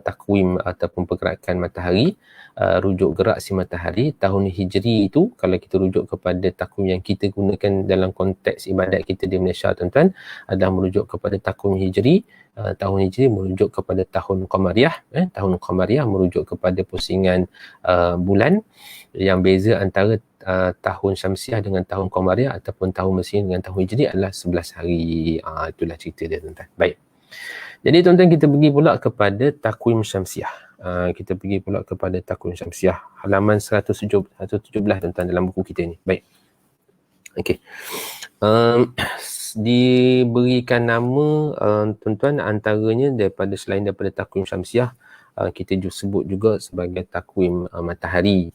A: takwim ataupun pergerakan matahari, rujuk gerak si matahari. Tahun Hijri itu kalau kita rujuk kepada takwim yang kita gunakan dalam konteks ibadat kita di Malaysia tuan-tuan, adalah merujuk kepada takwim Hijri. Tahun Hijri merujuk kepada tahun Qamariyah. Tahun Qamariyah merujuk kepada pusingan bulan. Yang beza antara tahun Syamsiah dengan tahun Qamariyah ataupun tahun Masihi dengan tahun Hijri adalah 11 hari. Itulah cerita dia tuan-tuan. Baik. Jadi tuan-tuan, kita pergi pula kepada takwim Syamsiah. Kita pergi pula kepada takwim Syamsiah, halaman 117 tuan-tuan dalam buku kita ni. Baik. Okey. Diberikan nama tuan-tuan antaranya selain daripada takwim Syamsiah, kita sebut juga sebagai takwim matahari,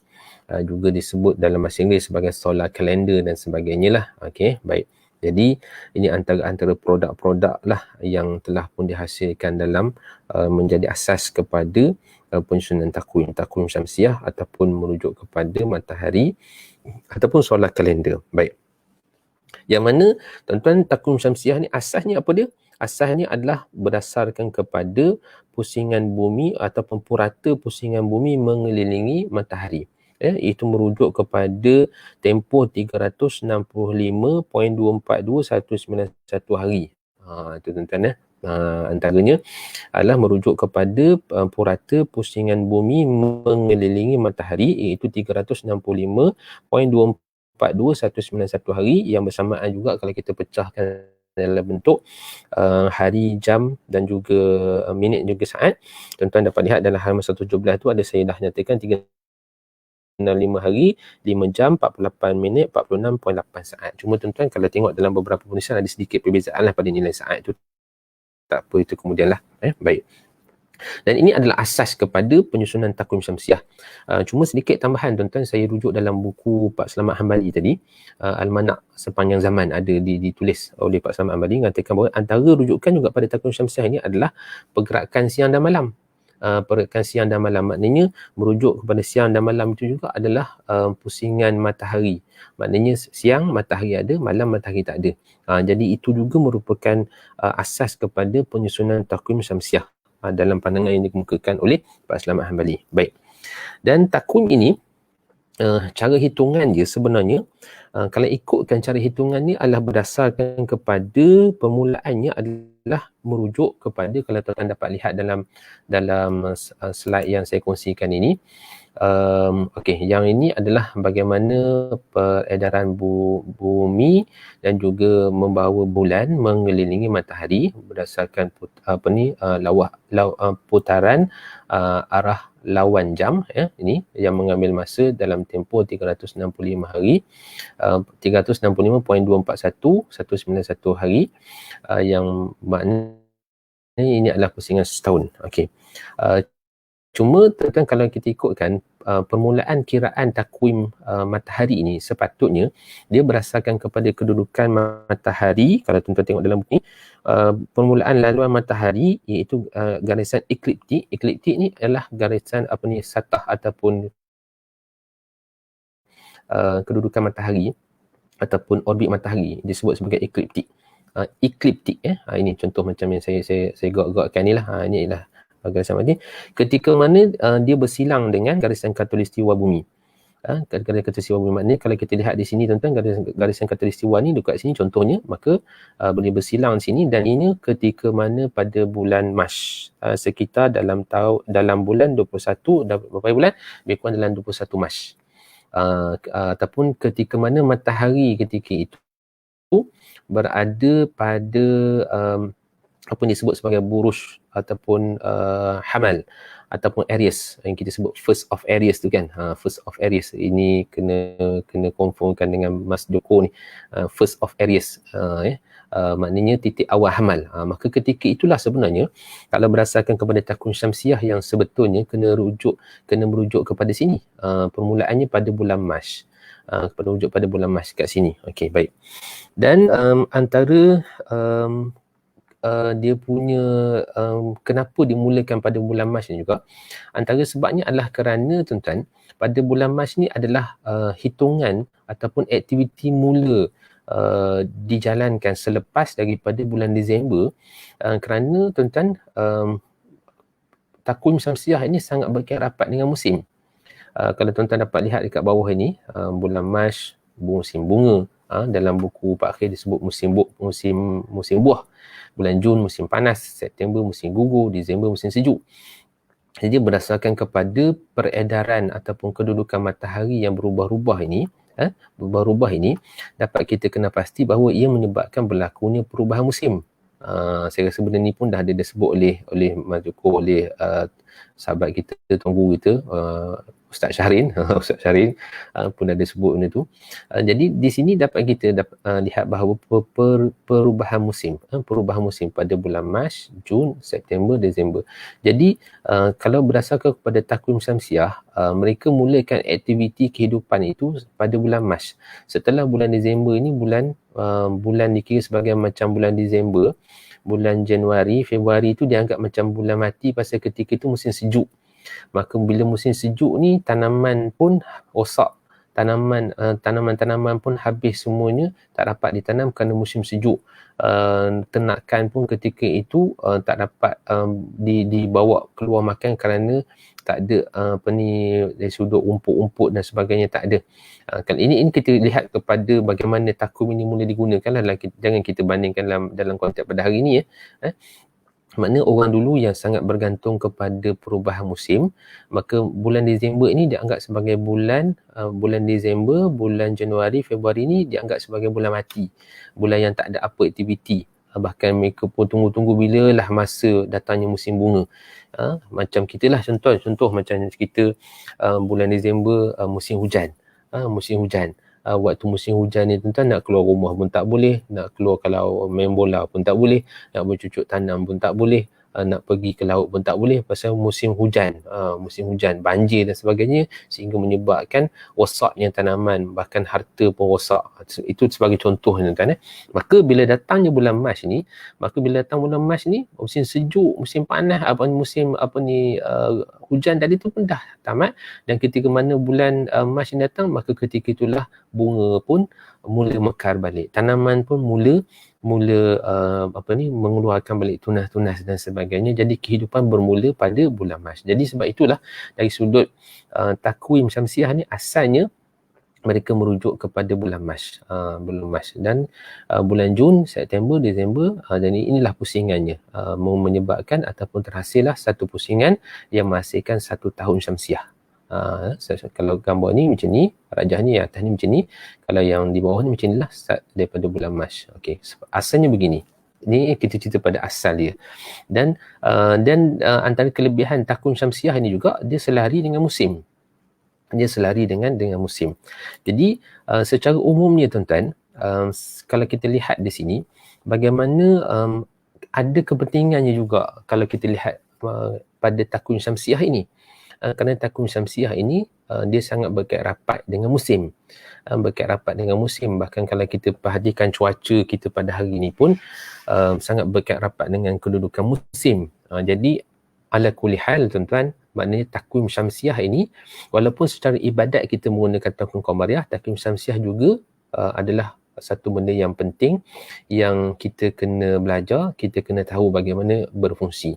A: juga disebut dalam bahasa Inggeris sebagai solar calendar dan sebagainya lah. Okey, baik. Jadi ini antara produk-produk lah yang telah pun dihasilkan dalam menjadi asas kepada penyusunan takwim Syamsiah ataupun merujuk kepada matahari ataupun solar calendar. Baik. Yang mana tuan-tuan, takwim Syamsiah ni asasnya apa dia? Asasnya adalah berdasarkan kepada pusingan bumi ataupun purata pusingan bumi mengelilingi matahari. Itu merujuk kepada tempoh 365.242.191 hari. Itu tuan-tuan antaranya adalah merujuk kepada purata pusingan bumi mengelilingi matahari, iaitu 365.242.191 hari, yang bersamaan juga kalau kita pecahkan dalam bentuk hari, jam dan juga minit juga saat. Tuan-tuan dapat lihat dalam halaman 117 tu ada saya dah nyatakan 5 hari, 5 jam, 48 minit, 46.8 saat. Cuma tuan-tuan kalau tengok dalam beberapa penulisan ada sedikit perbezaan lah pada nilai saat tu. Tak apa, itu kemudian lah. Baik. Dan ini adalah asas kepada penyusunan takwim Syamsiah. Cuma sedikit tambahan tuan-tuan, saya rujuk dalam buku Pak Selamat Hambali tadi, Almanak Sepanjang Zaman, ada ditulis oleh Pak Selamat Hambali, mengatakan bahawa antara rujukan juga pada takwim Syamsiah ini adalah pergerakan siang dan malam. pergerakan siang dan malam. Maknanya merujuk kepada siang dan malam itu juga adalah pusingan matahari. Maknanya siang matahari ada, malam matahari tak ada. Jadi itu juga merupakan asas kepada penyusunan takwim syamsiah dalam pandangan yang dikemukakan oleh Pak Selamat Hambali. Baik. Dan takwim ini cara hitungan dia sebenarnya kalau ikutkan cara hitungan ni adalah berdasarkan kepada permulaannya adalah merujuk kepada, kalau tuan-tuan dapat lihat dalam slide yang saya kongsikan ini. Okey, yang ini adalah bagaimana peredaran bumi dan juga membawa bulan mengelilingi matahari berdasarkan putaran arah lawan jam, ini yang mengambil masa dalam tempoh 365 hari, 365.241 191 hari, yang maknanya ini adalah pusingan setahun. Okey. Cuma tuan-tuan kalau kita ikutkan permulaan kiraan takwim matahari ini, sepatutnya dia berdasarkan kepada kedudukan matahari. Kalau tuan-tuan tengok dalam buku ni, permulaan laluan matahari iaitu garisan ekliptik. Ekliptik ni adalah garisan satah ataupun kedudukan matahari ataupun orbit matahari disebut sebagai ekliptik. Ekliptik ini contoh macam yang saya gerak-gerakkan ni lah. Ini ialah garisan matahari ketika mana dia bersilang dengan garisan khatulistiwa bumi. Garisan khatulistiwa bumi maknanya kalau kita lihat di sini tuan-tuan, garisan khatulistiwa ni dekat sini contohnya, maka boleh bersilang di sini, dan ini ketika mana pada bulan Mac, sekitar dalam bulan 21, berapa bulan? Lebih kurang dalam 21 Mac. Ataupun ketika mana matahari ketika itu berada pada apa yang disebut sebagai buruj ataupun hamal ataupun Aries, yang kita sebut first of Aries tu kan. First of Aries ini kena confirmkan dengan Mas Joko ni. First of Aries maknanya titik awal hamal. Maka ketika itulah sebenarnya kalau berdasarkan kepada takwim syamsiah yang sebetulnya kena merujuk kepada sini. Permulaannya pada bulan Mac. Merujuk pada bulan Mac kat sini. Okey, baik. Dan antara dia punya kenapa dimulakan pada bulan Mac ni juga, antara sebabnya adalah kerana tuan-tuan, pada bulan Mac ni adalah hitungan ataupun aktiviti mula dijalankan selepas daripada bulan Disember, kerana tuan-tuan takwim syamsiah ini sangat berkait rapat dengan musim. Kalau tuan-tuan dapat lihat dekat bawah ini, bulan Mac musim bunga, dalam buku Pak Akhir disebut musim buah. Bulan Jun musim panas, September musim gugur, Disember musim sejuk. Jadi berdasarkan kepada peredaran ataupun kedudukan matahari yang berubah-ubah ini, dapat kita kena pasti bahawa ia menyebabkan berlakunya perubahan musim. Saya rasa benda ni pun dah ada disebut oleh Mas Joko, oleh sahabat kita, tuan guru kita, Ustaz Syahrin pun ada sebut benda tu. Jadi di sini dapat kita lihat bahawa perubahan musim pada bulan Mac, Jun, September, Disember. Jadi kalau berdasarkan kepada takwim syamsiah, mereka mulakan aktiviti kehidupan itu pada bulan Mac. Setelah bulan Disember ini, bulan dikira sebagai macam bulan Disember, bulan Januari, Februari itu dianggap macam bulan mati pasal ketika itu musim sejuk. Maka bila musim sejuk ni, tanaman pun rosak. Tanaman-tanaman pun habis semuanya, tak dapat ditanam kerana musim sejuk. Ternakan pun ketika itu tak dapat dibawa keluar makan kerana tak ada dari sudut rumput-rumput dan sebagainya, tak ada. Ini kita lihat kepada bagaimana takwim ini mula digunakan lah. Jangan kita bandingkan dalam konteks pada hari ini Maknanya orang dulu yang sangat bergantung kepada perubahan musim, maka bulan Disember ini dianggap sebagai bulan Disember, bulan Januari, Februari ini dianggap sebagai bulan mati, bulan yang tak ada apa aktiviti. Bahkan mereka pun tunggu-tunggu bilalah masa datangnya musim bunga. Macam kita lah, contoh macam kita bulan Disember musim hujan. Waktu musim hujan ni tuan-tuan, nak keluar rumah pun tak boleh, nak keluar kalau main bola pun tak boleh, nak bercucuk tanam pun tak boleh. nak pergi ke laut pun tak boleh pasal musim hujan, banjir dan sebagainya, sehingga menyebabkan rosaknya tanaman, bahkan harta pun rosak. Itu sebagai contoh tuan-tuan. Maka bila datangnya bulan Mac ni, musim sejuk, musim panas, hujan tadi tu pun dah tamat, dan ketika mana bulan Mac ni datang, maka ketika itulah bunga pun mula mekar balik, tanaman pun mula mengeluarkan balik tunas-tunas dan sebagainya. Jadi kehidupan bermula pada bulan Mac. Jadi sebab itulah dari sudut takwim Syamsiah ni, asalnya mereka merujuk kepada bulan Mac, dan bulan Jun, September, Disember, dan inilah pusingannya, menyebabkan ataupun terhasillah satu pusingan yang menghasilkan satu tahun Syamsiah. Kalau gambar ni macam ni, rajah ni atas ni macam ni, kalau yang di bawah ni macam ni lah, start daripada bulan Mac. Okey, asalnya begini. Ni kita cerita pada asal dia. Dan antara kelebihan takwim Syamsiah ni juga, dia selari dengan musim. Jadi secara umumnya tuan-tuan, kalau kita lihat di sini, bagaimana ada kepentingannya juga kalau kita lihat pada takwim Syamsiah ini. Kerana takwim Syamsiah ini dia sangat berkait rapat dengan musim. Bahkan kalau kita perhatikan cuaca kita pada hari ini pun sangat berkait rapat dengan kedudukan musim. Jadi ala kulli hal tuan-tuan, maknanya takwim Syamsiah ini, walaupun secara ibadat kita menggunakan takwim Qamariah, takwim Syamsiah juga adalah satu benda yang penting yang kita kena belajar, kita kena tahu bagaimana berfungsi.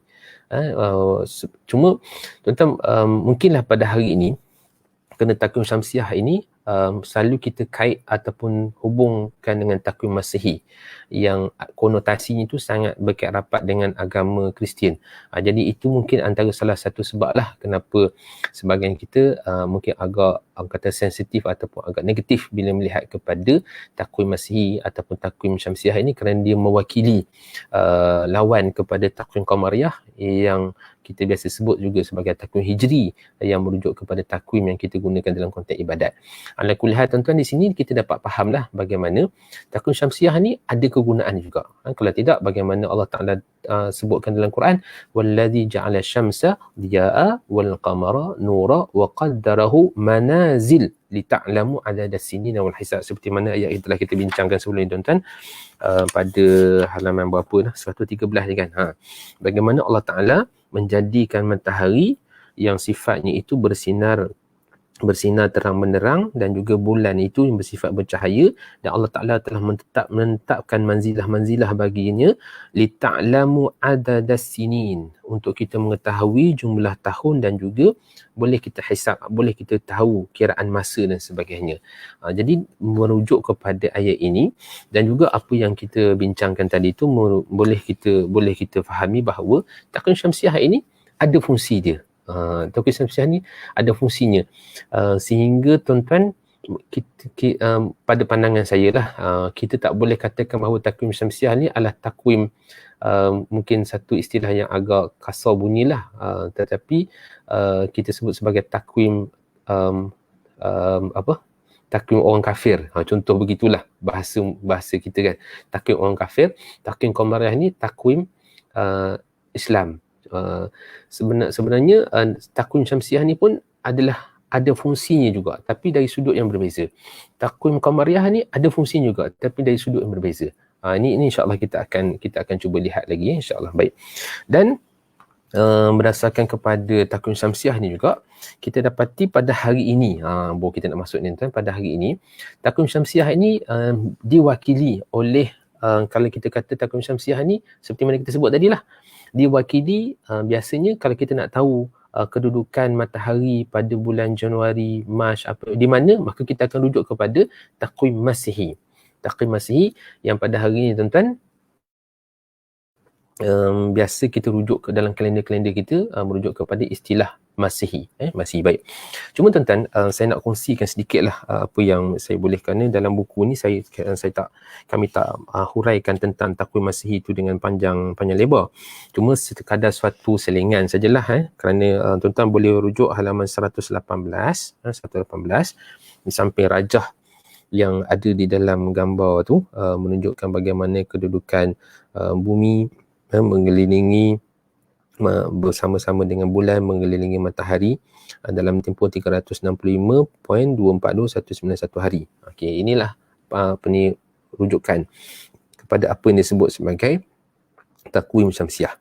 A: Cuma tuan-tuan, mungkinlah pada hari ini kena takwim Syamsiah ini selalu kita kait ataupun hubungkan dengan takwim Masihi yang konotasinya itu sangat berkait rapat dengan agama Kristian. Jadi itu mungkin antara salah satu sebab lah kenapa sebahagian kita mungkin agak kata sensitif ataupun agak negatif bila melihat kepada takwim Masihi ataupun takwim Syamsiah ini, kerana dia mewakili lawan kepada takwim Qamariah yang kita biasa sebut juga sebagai takwim Hijri, yang merujuk kepada takwim yang kita gunakan dalam konteks ibadat. Ala kulli hal tuan-tuan, di sini kita dapat fahamlah bagaimana takwim Syamsiah ni ada kegunaan juga. Kalau tidak, bagaimana Allah Ta'ala sebutkan dalam Quran, wallazi ja'ala syamsa diya'a wal qamara nura wa qaddarahu manazil lita'lamu adadas sinina wal hisab, seperti mana ayat yang telah kita bincangkan sebelum ini tuan-tuan, pada halaman berapa dah, 113 ni kan. Bagaimana Allah Ta'ala menjadikan matahari yang sifatnya itu bersinar terang benderang, dan juga bulan itu yang bersifat bercahaya, dan Allah Ta'ala telah menetapkan manzilah-manzilah baginya lita'lamu adadas sinin, untuk kita mengetahui jumlah tahun, dan juga boleh kita hisab, boleh kita tahu kiraan masa dan sebagainya. Jadi merujuk kepada ayat ini, dan juga apa yang kita bincangkan tadi itu boleh kita fahami bahawa takwim Syamsiah ini ada fungsi dia. Takwim Syamsiah ni ada fungsinya, sehingga tuan-tuan, pada pandangan saya lah, kita tak boleh katakan bahawa takwim Syamsiah ni adalah takwim, mungkin satu istilah yang agak kasar bunyilah, tetapi kita sebut sebagai takwim takwim orang kafir. Contoh begitulah bahasa kita kan, takwim orang kafir. Takwim Qamariah ni takwim Islam. Sebenarnya takwim Syamsiah ni pun ada fungsinya juga, tapi dari sudut yang berbeza. Takwim Qamariah ni ada fungsinya juga, tapi dari sudut yang berbeza. Ini insya-Allah kita akan cuba lihat lagi, insya-Allah. Baik. Dan berdasarkan kepada takwim Syamsiah ni juga, kita dapati pada hari ini, baru kita nak masuk ni tuan, pada hari ini takwim Syamsiah ini diwakili oleh, kalau kita kata takwim Syamsiah ni seperti mana kita sebut tadi lah, diwakili biasanya kalau kita nak tahu kedudukan matahari pada bulan Januari, Mac di mana, maka kita akan rujuk kepada takwim Masihi. Takwim Masihi yang pada hari ini tuan-tuan, biasa kita rujuk ke dalam kalender-kalender kita, merujuk kepada istilah Masihi. Masihi. Baik. Cuma tuan-tuan, saya nak kongsikan sedikitlah apa yang saya boleh, kerana dalam buku ni kami tak huraikan tentang takwim Masihi itu dengan panjang lebar. Cuma sekadar suatu selingan sajalah, kerana tuan-tuan boleh rujuk halaman 118 di samping rajah yang ada di dalam gambar tu, menunjukkan bagaimana kedudukan bumi mengelilingi bersama-sama dengan bulan mengelilingi matahari dalam tempoh 365.242.191 hari. Okey, inilah apa ni rujukan kepada apa yang disebut sebagai takwim syamsiah.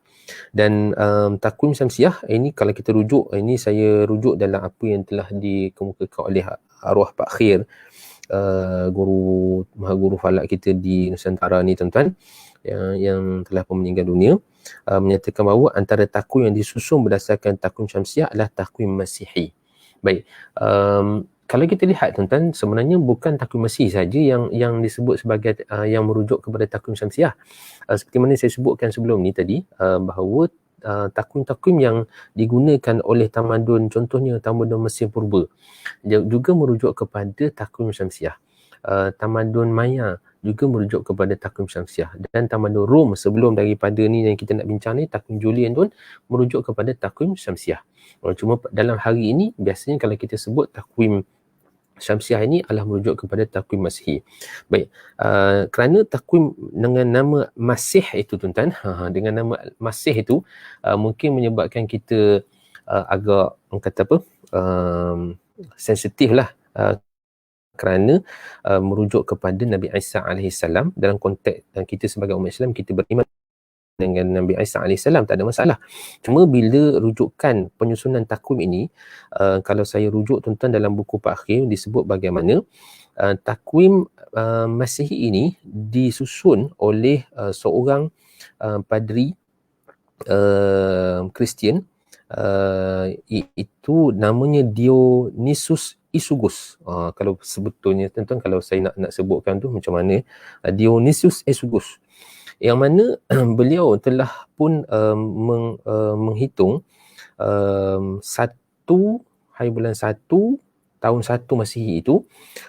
A: Dan takwim syamsiah ini kalau kita rujuk, ini saya rujuk dalam apa yang telah dikemukakan oleh arwah Pak Khir, guru mahaguru falak kita di Nusantara ni tuan-tuan, yang telah pun meninggal dunia, menyatakan bahawa antara takwim yang disusun berdasarkan takwim syamsiah adalah takwim Masihi. Baik, kalau kita lihat tuan-tuan, sebenarnya bukan takwim Masihi saja yang disebut sebagai yang merujuk kepada takwim syamsiah. Seperti mana saya sebutkan sebelum ni tadi, bahawa takwim-takwim yang digunakan oleh tamadun, contohnya tamadun Mesir Purba, juga merujuk kepada takwim syamsiah. Tamadun Maya juga merujuk kepada takwim syamsiah, dan tamadun Rom sebelum daripada ni yang kita nak bincang ni, takwim Julian pun merujuk kepada takwim syamsiah. Cuma dalam hari ini biasanya kalau kita sebut takwim syamsiah ini adalah merujuk kepada takwim Masihi. Baik, kerana takwim dengan nama Masih itu tuan-tuan, dengan nama Masih itu mungkin menyebabkan kita agak kata apa, sensitif lah, kerana merujuk kepada Nabi Isa AS. Dalam konteks kita sebagai umat Islam, kita beriman dengan Nabi Isa AS, tak ada masalah. Cuma bila rujukan penyusunan takwim ini, kalau saya rujuk tuan-tuan dalam buku Pak Khir, disebut bagaimana takwim Masihi ini disusun oleh seorang padri Kristian, itu namanya Dionysius Isugus. Kalau sebetulnya tuan-tuan, kalau saya nak sebutkan tu macam mana, Dionysius Isugus, yang mana beliau telah pun menghitung 1 hari bulan 1 tahun 1 Masihi itu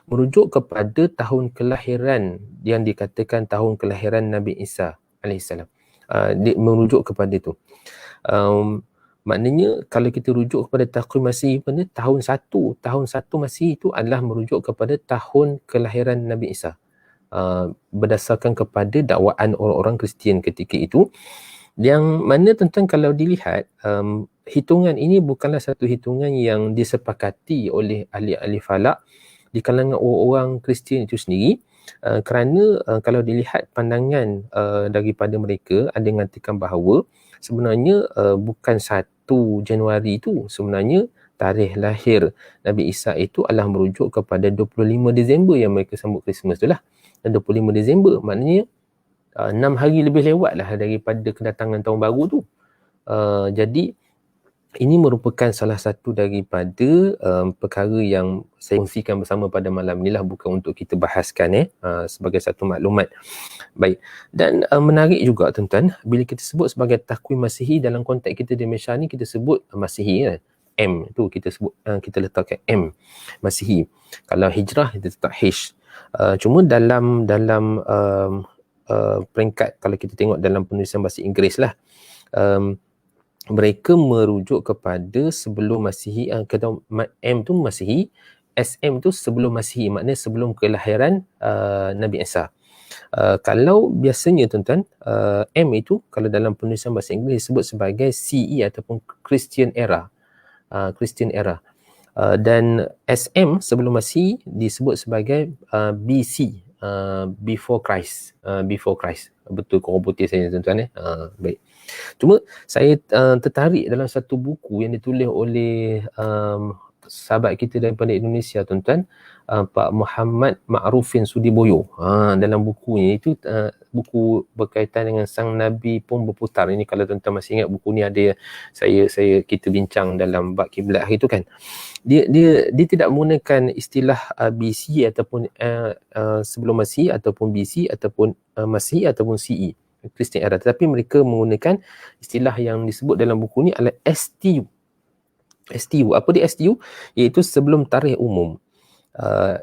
A: merujuk kepada tahun kelahiran yang dikatakan tahun kelahiran Nabi Isa AS. Merujuk kepada itu. Maknanya kalau kita rujuk kepada takwim Masihi, tahun 1 Masihi itu adalah merujuk kepada tahun kelahiran Nabi Isa, berdasarkan kepada dakwaan orang-orang Kristian ketika itu, yang mana tuan-tuan kalau dilihat, hitungan ini bukanlah satu hitungan yang disepakati oleh ahli-ahli falak di kalangan orang-orang Kristian itu sendiri, kerana kalau dilihat pandangan daripada mereka, ada yang mengatakan bahawa sebenarnya bukan 1 Januari itu, sebenarnya tarikh lahir Nabi Isa itu adalah merujuk kepada 25 Disember yang mereka sambut Christmas tu lah. Dan 25 Disember maknanya 6 hari lebih lewat lah daripada kedatangan tahun baru tu. Jadi ini merupakan salah satu daripada perkara yang saya kongsikan bersama pada malam ni lah, bukan untuk kita bahaskan sebagai satu maklumat. Baik, dan menarik juga tuan-tuan, bila kita sebut sebagai takwim Masihi dalam konteks kita di Malaysia ni, kita sebut Masihi, M tu kita sebut, kita letakkan M Masihi. Kalau hijrah kita letak H. Cuma dalam peringkat, kalau kita tengok dalam penulisan bahasa Inggeris lah, mereka merujuk kepada sebelum Masihi. Kata M tu Masihi, SM tu sebelum Masihi, maknanya sebelum kelahiran Nabi Isa. Kalau biasanya tuan-tuan, M itu kalau dalam penulisan bahasa Inggeris disebut sebagai CE ataupun Christian Era, Christian Era. Dan SM sebelum Masihi disebut sebagai BC, before Christ. Before Christ. Betul korang putih saya tuan-tuan. Baik. Cuma saya tertarik dalam satu buku yang ditulis oleh sahabat kita daripada Indonesia tuan-tuan, Pak Muhammad Ma'rufin Sudiboyo. Dalam bukunya itu, buku berkaitan dengan Sang Nabi pun berputar. Ini kalau tuan-tuan masih ingat buku ni, ada kita bincang dalam bab kiblat itu kan. Dia tidak menggunakan istilah BC ataupun sebelum Masihi, ataupun BC ataupun Masihi ataupun CE, Christian Era, tetapi mereka menggunakan istilah yang disebut dalam buku ni adalah STU. STU, apa dia STU? Iaitu sebelum tarikh umum.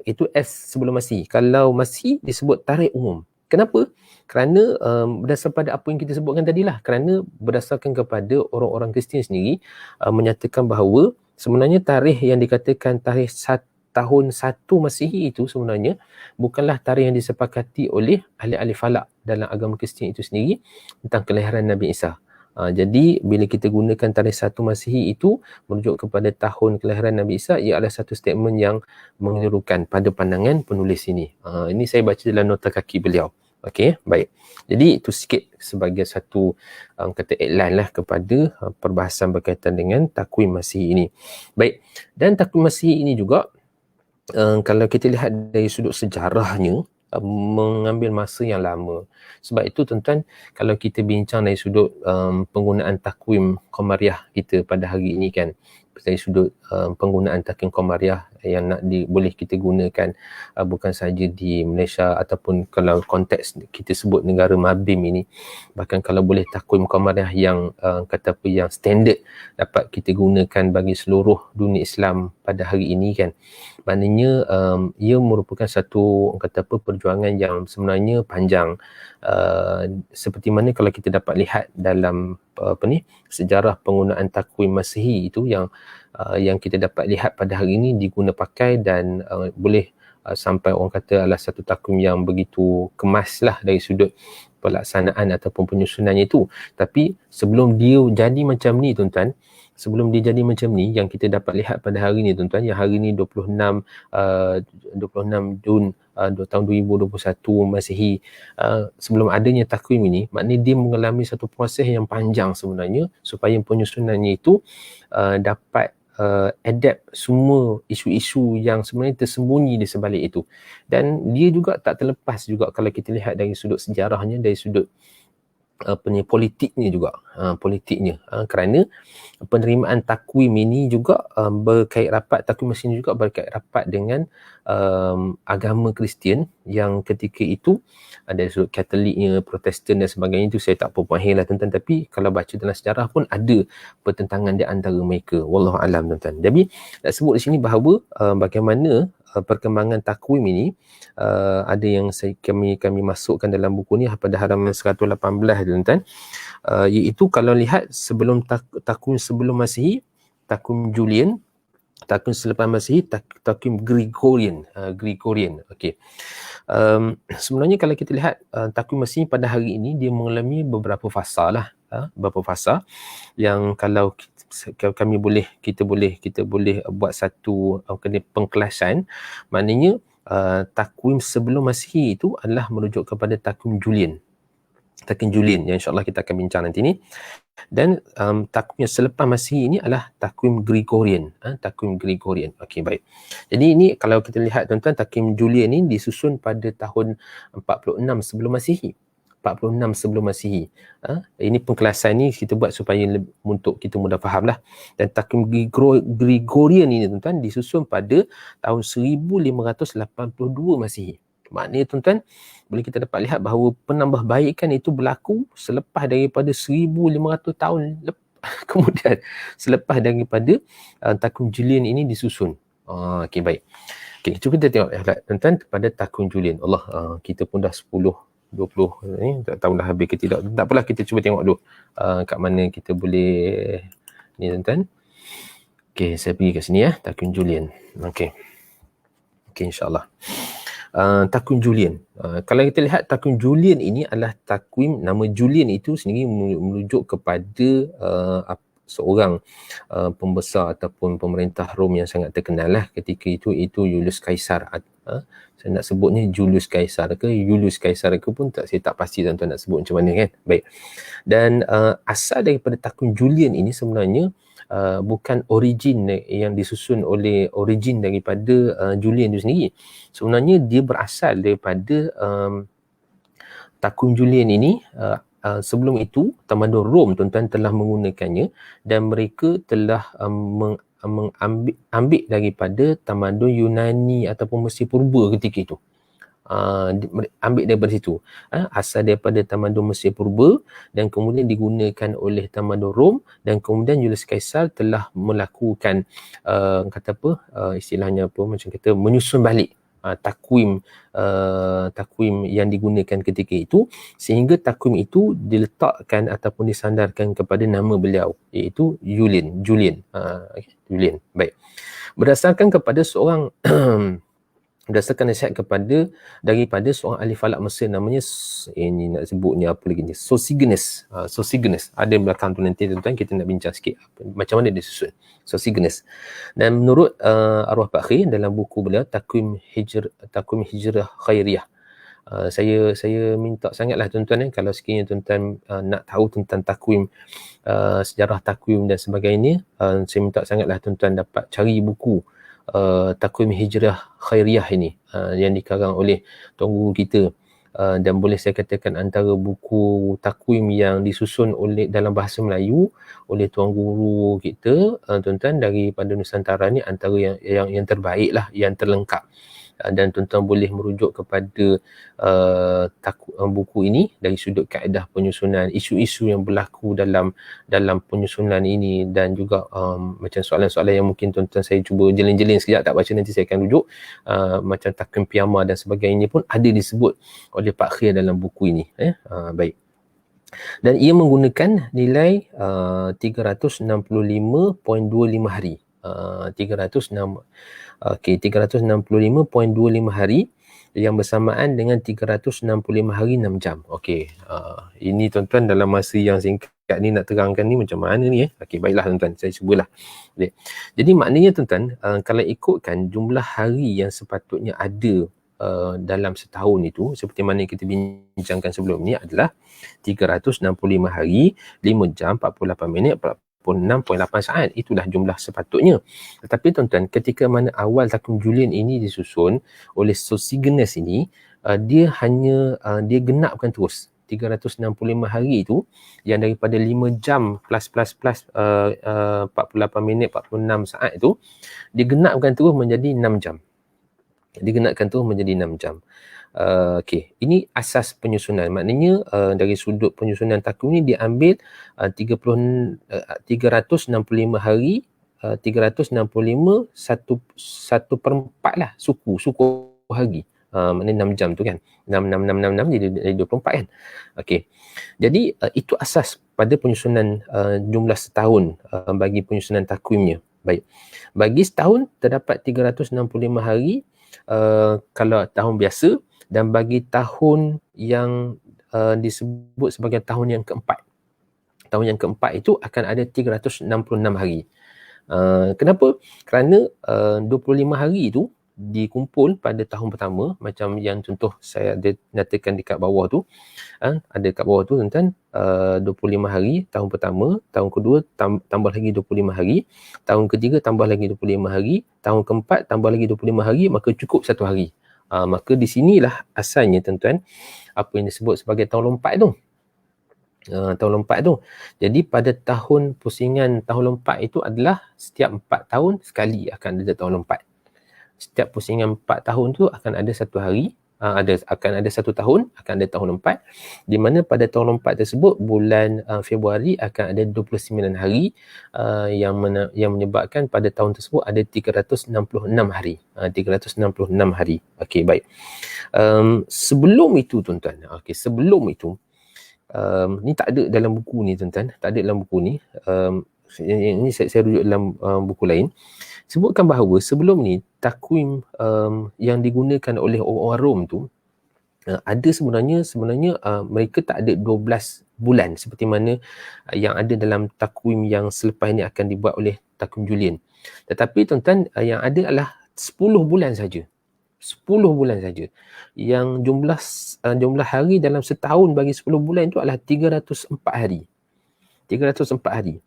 A: Itu S sebelum Masihi. Kalau Masihi disebut tarikh umum. Kenapa? Kerana berdasarkan pada apa yang kita sebutkan tadi lah, kerana berdasarkan kepada orang-orang Kristian sendiri menyatakan bahawa sebenarnya tarikh yang dikatakan tarikh tahun 1 Masihi itu sebenarnya bukanlah tarikh yang disepakati oleh ahli-ahli falak dalam agama Kristian itu sendiri tentang kelahiran Nabi Isa. Jadi bila kita gunakan tarikh 1 Masihi itu merujuk kepada tahun kelahiran Nabi Isa, ia adalah satu statement yang menyerukan pada pandangan penulis ini. Ini saya baca dalam nota kaki beliau. Okey, baik. Jadi itu sikit sebagai satu kata iklan lah kepada perbahasan berkaitan dengan takwim Masihi ini. Baik, dan takwim Masihi ini juga kalau kita lihat dari sudut sejarahnya, mengambil masa yang lama. Sebab itu tuan-tuan, kalau kita bincang dari sudut penggunaan takwim Qamariah kita pada hari ini kan, dari sudut penggunaan takwim Qamariah yang boleh kita gunakan bukan saja di Malaysia ataupun kalau konteks kita sebut negara Mabim ini, bahkan kalau boleh takwim Qamariah yang kata apa yang standard dapat kita gunakan bagi seluruh dunia Islam pada hari ini kan, maknanya ia merupakan satu kata apa perjuangan yang sebenarnya panjang, seperti mana kalau kita dapat lihat dalam sejarah penggunaan takwim Masihi itu yang kita dapat lihat pada hari ini diguna pakai dan boleh sampai orang kata adalah satu takwim yang begitu kemas lah dari sudut pelaksanaan ataupun penyusunannya itu. Tapi sebelum dia jadi macam ni tuan-tuan, sebelum dia jadi macam ni, yang kita dapat lihat pada hari ni tuan-tuan, yang hari ni 26 Jun tahun 2021 Masihi, sebelum adanya takwim ini, maknanya dia mengalami satu proses yang panjang sebenarnya supaya penyusunannya itu dapat adapt semua isu-isu yang sebenarnya tersembunyi di sebalik itu. Dan dia juga tak terlepas juga kalau kita lihat dari sudut sejarahnya, dari sudut politiknya juga, kerana penerimaan takwim ini juga berkait rapat, takwim Masihi ini juga berkait rapat dengan agama Kristian yang ketika itu ada sudut Katoliknya, Protestan dan sebagainya, itu saya tak apa mahir lah tuan-tuan, tapi kalau baca dalam sejarah pun ada pertentangan di antara mereka, wallahu alam tuan-tuan. Jadi nak sebut di sini bahawa bagaimana perkembangan takwim ini, ada yang kami masukkan dalam buku ni pada halaman 118 tuan-tuan, iaitu kalau lihat sebelum takwim sebelum Masihi, takwim Julian, takwim selepas Masihi, takwim Gregorian. Okey. Sebenarnya kalau kita lihat takwim Masihi pada hari ini dia mengalami beberapa fasa lah, beberapa fasa yang kalau kita boleh buat satu pengkelasan. Maknanya takwim sebelum Masihi itu adalah merujuk kepada takwim Julian yang insyaAllah kita akan bincang nanti ni. Dan takwim selepas Masihi ini adalah takwim Gregorian. Okey, baik. Jadi ini kalau kita lihat tuan-tuan, takwim Julian ini disusun pada tahun 46 sebelum Masihi. Ini pengkelasan ni kita buat supaya untuk kita mudah faham lah. Dan takwim Gregorian ini tuan-tuan disusun pada tahun 1582 Masihi. Maknanya tuan-tuan, boleh kita dapat lihat bahawa penambahbaikan itu berlaku selepas daripada 1500 tahun kemudian, selepas daripada takwim Julian ini disusun. Okey, baik. Okey, cuba kita tengok tuan-tuan pada takwim Julian. Allah, kita pun dah 20 ni, tak tahu dah habis ke tidak. Tak apalah, kita cuba tengok dulu kat mana kita boleh ni tuan-tuan. Okey, saya pergi kat sini takwim Julian. Okey, insyaAllah. Takwim Julian. Kalau kita lihat takwim Julian ini adalah takwim, nama Julian itu sendiri merujuk kepada seorang pembesar ataupun pemerintah Rom yang sangat terkenal lah ketika itu, Julius Caesar. Saya nak sebutnya Julius Caesar ke Julius Caesar ke pun saya tak pasti tuan-tuan nak sebut macam mana kan. Baik. Dan asal daripada takwim Julian ini sebenarnya bukan origin yang disusun oleh origin daripada Julian itu sendiri. Sebenarnya dia berasal daripada takwim Julian ini. Sebelum itu tamadun Rom tuan-tuan telah menggunakannya dan mereka telah mengambil daripada tamadun Yunani ataupun Mesir Purba ketika itu. Ambil daripada situ, asal daripada tamadun Mesir Purba dan kemudian digunakan oleh tamadun Rom, dan kemudian Julius Caesar telah melakukan istilahnya macam kata menyusun balik takwim yang digunakan ketika itu, sehingga takwim itu diletakkan ataupun disandarkan kepada nama beliau, iaitu Julian. Baik. Berdasarkan kepada seorang berdasarkan nasihat daripada seorang ahli falak Mesir namanya, ini nak sebut ni apa lagi ni, Sosigenes. Sosigenes ada belakang tu, nanti tuan-tuan kita nak bincang sikit macam mana dia susun Sosigenes. Dan menurut arwah Pak Khir dalam buku beliau Takwim Hijrah Khairiyah, saya minta sangatlah tuan-tuan kalau sekiranya tuan-tuan nak tahu tentang takwim, sejarah takwim dan sebagainya, saya minta sangatlah tuan-tuan dapat cari buku Takwim Hijrah Khairiyah ini, yang dikarang oleh tuan guru kita, dan boleh saya katakan antara buku takwim yang disusun oleh dalam bahasa Melayu oleh tuan guru kita, tuan-tuan daripada Nusantara ni, antara yang terbaik lah, yang terlengkap. Dan tuan-tuan boleh merujuk kepada buku ini dari sudut kaedah penyusunan, isu-isu yang berlaku dalam penyusunan ini, dan juga macam soalan-soalan yang mungkin tuan-tuan saya cuba jelin-jelin sekejap, tak baca nanti saya akan rujuk, macam takwim piyama dan sebagainya pun ada disebut oleh Pak Khir dalam buku ini. Baik. Dan ia menggunakan nilai 365.25 hari. 365.25 hari yang bersamaan dengan 365 hari 6 jam. Okey, ini tuan-tuan dalam masa yang singkat ni nak terangkan ni macam mana ni. Okey, baiklah tuan-tuan, saya cubalah. Okay. Jadi maknanya tuan-tuan, kalau ikutkan jumlah hari yang sepatutnya ada dalam setahun itu, seperti mana yang kita bincangkan sebelum ni, adalah 365 hari, 5 jam, 48 minit, 46.8 saat. Itulah jumlah sepatutnya. Tetapi tuan-tuan, ketika mana awal takwim Julian ini disusun oleh Sosigenes ini, dia genapkan terus 365 hari itu, yang daripada 5 jam plus 48 minit 46 saat itu, dia genapkan terus menjadi 6 jam. Digenapkan terus menjadi 6 jam. Okey, ini asas penyusunan. Maknanya dari sudut penyusunan takwim ni diambil 365 hari, 365 1/4 lah suku hari. Maknanya 6 jam tu kan. 6 jadi 24 kan. Okey. Jadi itu asas pada penyusunan jumlah setahun bagi penyusunan takwimnya. Baik. Bagi setahun terdapat 365 hari kalau tahun biasa, dan bagi tahun yang disebut sebagai tahun yang keempat. Tahun yang keempat itu akan ada 366 hari. Kenapa? Kerana 25 hari itu dikumpul pada tahun pertama, macam yang contoh saya ada nyatakan dekat bawah tu. Ada kat bawah tu tuan-tuan, 25 hari tahun pertama, tahun kedua tambah lagi 25 hari, tahun ketiga tambah lagi 25 hari, tahun keempat tambah lagi 25 hari, maka cukup 1 hari. Maka di sinilah asalnya tuan-tuan apa yang disebut sebagai tahun lompat tu. Tahun lompat tu. Jadi pada tahun pusingan tahun lompat itu adalah setiap 4 tahun sekali akan ada tahun lompat. Setiap pusingan 4 tahun tu akan ada 1 hari, akan ada 1 tahun, akan ada tahun lompat, di mana pada tahun lompat tersebut bulan Februari akan ada 29 hari, yang menyebabkan pada tahun tersebut ada 366 hari. 366 hari. Okey, baik. Sebelum itu tuan-tuan, sebelum itu, ni tak ada dalam buku ni tuan-tuan, tak ada dalam buku ni. Ini saya rujuk dalam buku lain. Sebutkan bahawa sebelum ni takwim yang digunakan oleh orang Rom tu, ada sebenarnya mereka tak ada 12 bulan seperti mana yang ada dalam takwim yang selepas ini akan dibuat oleh takwim Julian. Tetapi tuan-tuan, yang ada adalah 10 bulan saja. 10 bulan saja. Yang jumlah hari dalam setahun bagi 10 bulan itu adalah 304 hari. 304 hari.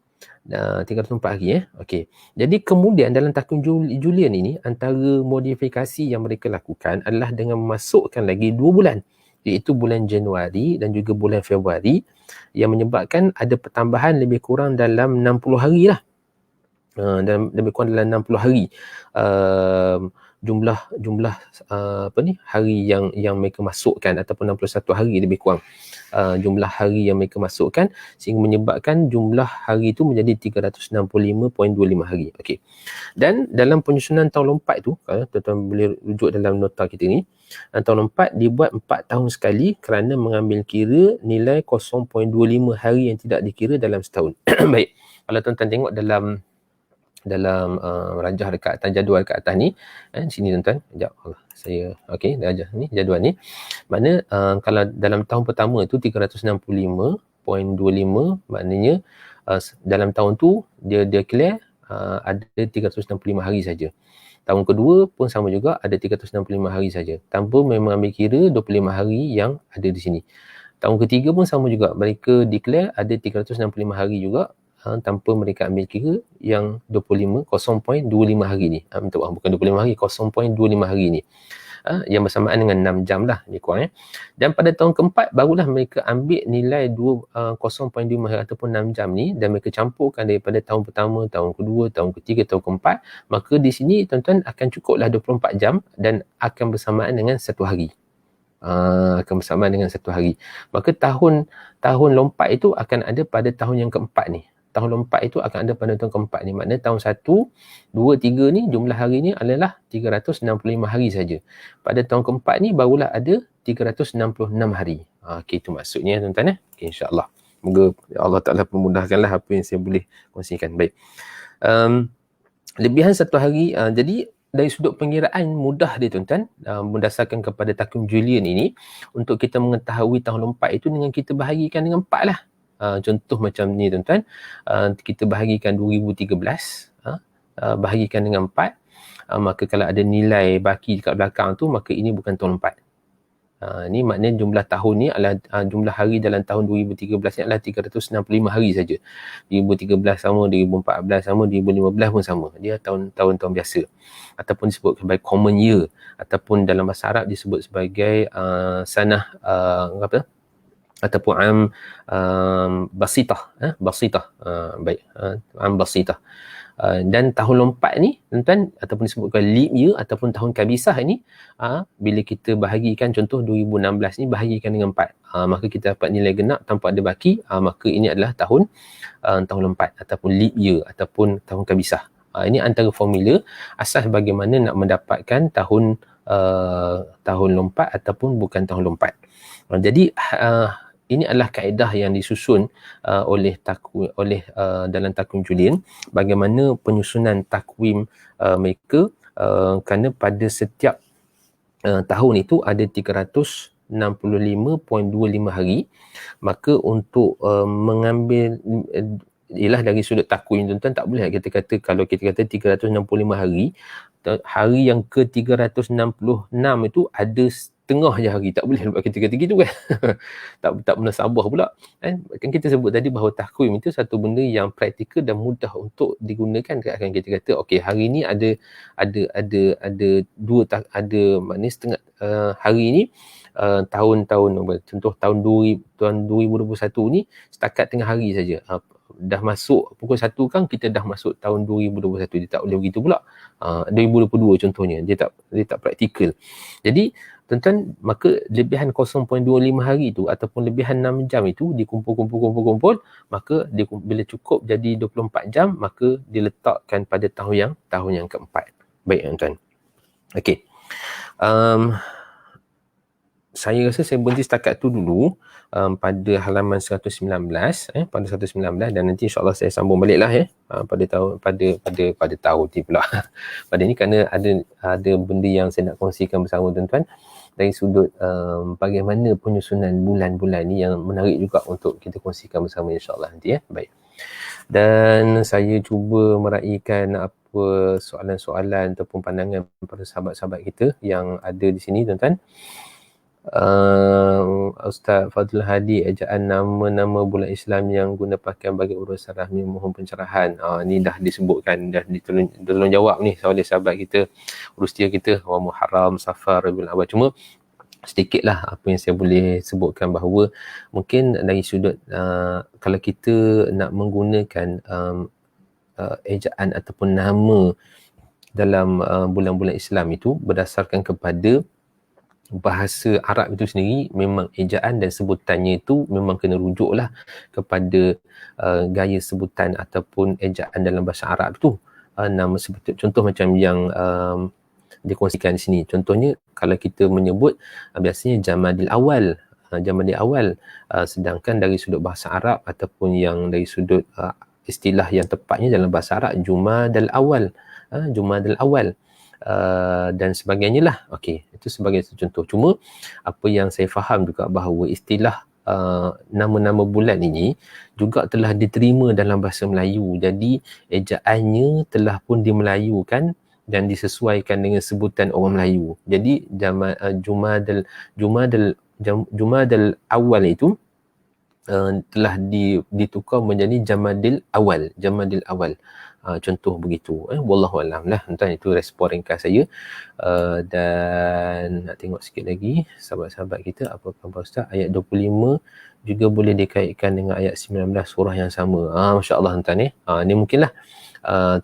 A: 304 hari. Okey. Jadi kemudian dalam takwim Julian ini, antara modifikasi yang mereka lakukan adalah dengan memasukkan lagi 2 bulan, iaitu bulan Januari dan juga bulan Februari, yang menyebabkan ada pertambahan lebih kurang dalam 60 hari lah. Dan lebih kurang dalam 60 hari jumlah hari yang mereka masukkan, ataupun 61 hari lebih kurang jumlah hari yang mereka masukkan, sehingga menyebabkan jumlah hari itu menjadi 365.25 hari. Okey. Dan dalam penyusunan tahun lompat tu, kalau tuan-tuan boleh rujuk dalam nota kita ni, tahun lompat dibuat 4 tahun sekali kerana mengambil kira nilai 0.25 hari yang tidak dikira dalam setahun. Baik. Kalau tuan-tuan tengok dalam dalam rajah dekat atas, jadual dekat atas ni, sini tuan-tuan, sekejap Allah, saya okey, rajah ni, jadual ni, mana kalau dalam tahun pertama tu 365.25, maknanya dalam tahun tu dia declare ada 365 hari saja. Tahun kedua pun sama juga, ada 365 hari saja, tanpa memang ambil kira 25 hari yang ada di sini. Tahun ketiga pun sama juga, mereka declare ada 365 hari juga, tanpa mereka ambil kira yang 0.25 hari ni. Minta maaf, bukan 25 hari, 0.25 hari ni. Yang bersamaan dengan 6 jam lah, lebih kurang. Dan pada tahun keempat, barulah mereka ambil nilai 0.5 hari ataupun 6 jam ni, dan mereka campurkan daripada tahun pertama, tahun kedua, tahun ketiga, tahun keempat. Maka di sini tuan-tuan akan cukuplah 24 jam dan akan bersamaan dengan 1 hari. Akan bersamaan dengan 1 hari. Maka tahun lompat itu akan ada pada tahun yang keempat ni. Tahun lompat itu akan ada pada tahun keempat ni. Maknanya tahun 1, 2, 3 ni jumlah hari ni adalah 365 hari saja. Pada tahun keempat ni barulah ada 366 hari. Okey, itu maksudnya tuan-tuan. Okey, insya-Allah. Semoga Allah Taala memudahkanlah apa yang saya boleh kongsikan. Baik. Lebihan 1 hari, jadi dari sudut pengiraan mudah dia tuan-tuan, berdasarkan kepada takum Julian ini, untuk kita mengetahui tahun lompat itu dengan kita bahagikan dengan 4 lah. Contoh macam ni tuan-tuan, kita bahagikan 2013, bahagikan dengan 4, maka kalau ada nilai baki dekat belakang tu, maka ini bukan tahun lompat. Ini maknanya jumlah tahun ni adalah jumlah hari dalam tahun 2013 ni adalah 365 hari saja. 2013 sama, 2014 sama, 2015 pun sama. Dia tahun biasa. Ataupun disebut sebagai common year, ataupun dalam bahasa Arab disebut sebagai sanah ataupun basitah, baik, basitah. Dan tahun lompat ni tuan-tuan, ataupun disebutkan leap year ataupun tahun kabisah ini, bila kita bahagikan, contoh 2016 ni bahagikan dengan 4, maka kita dapat nilai genap tanpa ada baki, maka ini adalah tahun lompat ataupun leap year ataupun tahun kabisah. Ini antara formula asas bagaimana nak mendapatkan tahun lompat ataupun bukan tahun lompat. Jadi ini adalah kaedah yang disusun oleh dalam takwim Julian, bagaimana penyusunan takwim mereka, kerana pada setiap tahun itu ada 365.25 hari. Maka untuk mengambil ialah dari sudut takwim tuan-tuan, tak boleh kita kata, kalau kita kata 365 hari, hari yang ke 366 itu ada tengah je hari, tak boleh buat kita kata gitu kan. tak munasabah pula kan. Kita sebut tadi bahawa takwim itu satu benda yang praktikal dan mudah untuk digunakan. Akan kita kata okey, hari ni ada maknanya setengah hari ni, tahun-tahun, contoh tahun 2021 ni setakat tengah hari saja, dah masuk pukul 1 kan, kita dah masuk tahun 2021. Dia tak boleh begitu pula. 2022 contohnya, dia tak praktikal. Jadi tuan-tuan, maka lebihan 0.25 hari tu ataupun lebihan 6 jam itu dikumpul, maka bila cukup jadi 24 jam, maka diletakkan pada tahun yang keempat. Baik tuan-tuan. Okey. Saya rasa saya berhenti setakat tu dulu pada halaman 119, pada 119, dan nanti insya-Allah saya sambung baliklah pada tahun ni pula. Pada ni kerana ada benda yang saya nak kongsikan bersama tuan-tuan dari sudut bagaimana penyusunan bulan-bulan ni yang menarik juga untuk kita kongsikan bersama insya-Allah nanti Baik. Dan saya cuba meraihkan apa soalan-soalan ataupun pandangan para sahabat-sahabat kita yang ada di sini tuan-tuan. Ustaz Fadul Hadi, ejaan nama-nama bulan Islam yang guna pakaian bagi urusan rahmi mohon pencerahan. Ni dah disebutkan, dah ditolong jawab ni oleh sahabat kita, urustia kita, Muharram, Safar, Rabiul Awal. Cuma sedikitlah apa yang saya boleh sebutkan, bahawa mungkin dari sudut kalau kita nak menggunakan ejaan ataupun nama dalam bulan-bulan Islam itu berdasarkan kepada bahasa Arab itu sendiri, memang ejaan dan sebutannya itu memang kena rujuklah kepada gaya sebutan ataupun ejaan dalam bahasa Arab itu. Nama seperti contoh macam yang dikongsikan di sini. Contohnya kalau kita menyebut biasanya Jamadil Awal, sedangkan dari sudut bahasa Arab ataupun yang dari sudut istilah yang tepatnya dalam bahasa Arab Jumadal Awal, Jumadal Awal dan sebagainya lah. Okey, itu sebagai contoh. Cuma apa yang saya faham juga bahawa istilah nama-nama bulan ini juga telah diterima dalam bahasa Melayu. Jadi ejaannya telah pun dimelayukan dan disesuaikan dengan sebutan orang Melayu. Jadi Jumadal Awal itu telah ditukar menjadi Jamadil Awal. Contoh begitu. Wallahu alam lah. Tuan, itu respon ringkas saya. Dan nak tengok sikit lagi sahabat-sahabat kita, apa kata Ustaz, ayat 25 juga boleh dikaitkan dengan ayat 19 surah yang sama. Masya-Allah tuan ni mungkinlah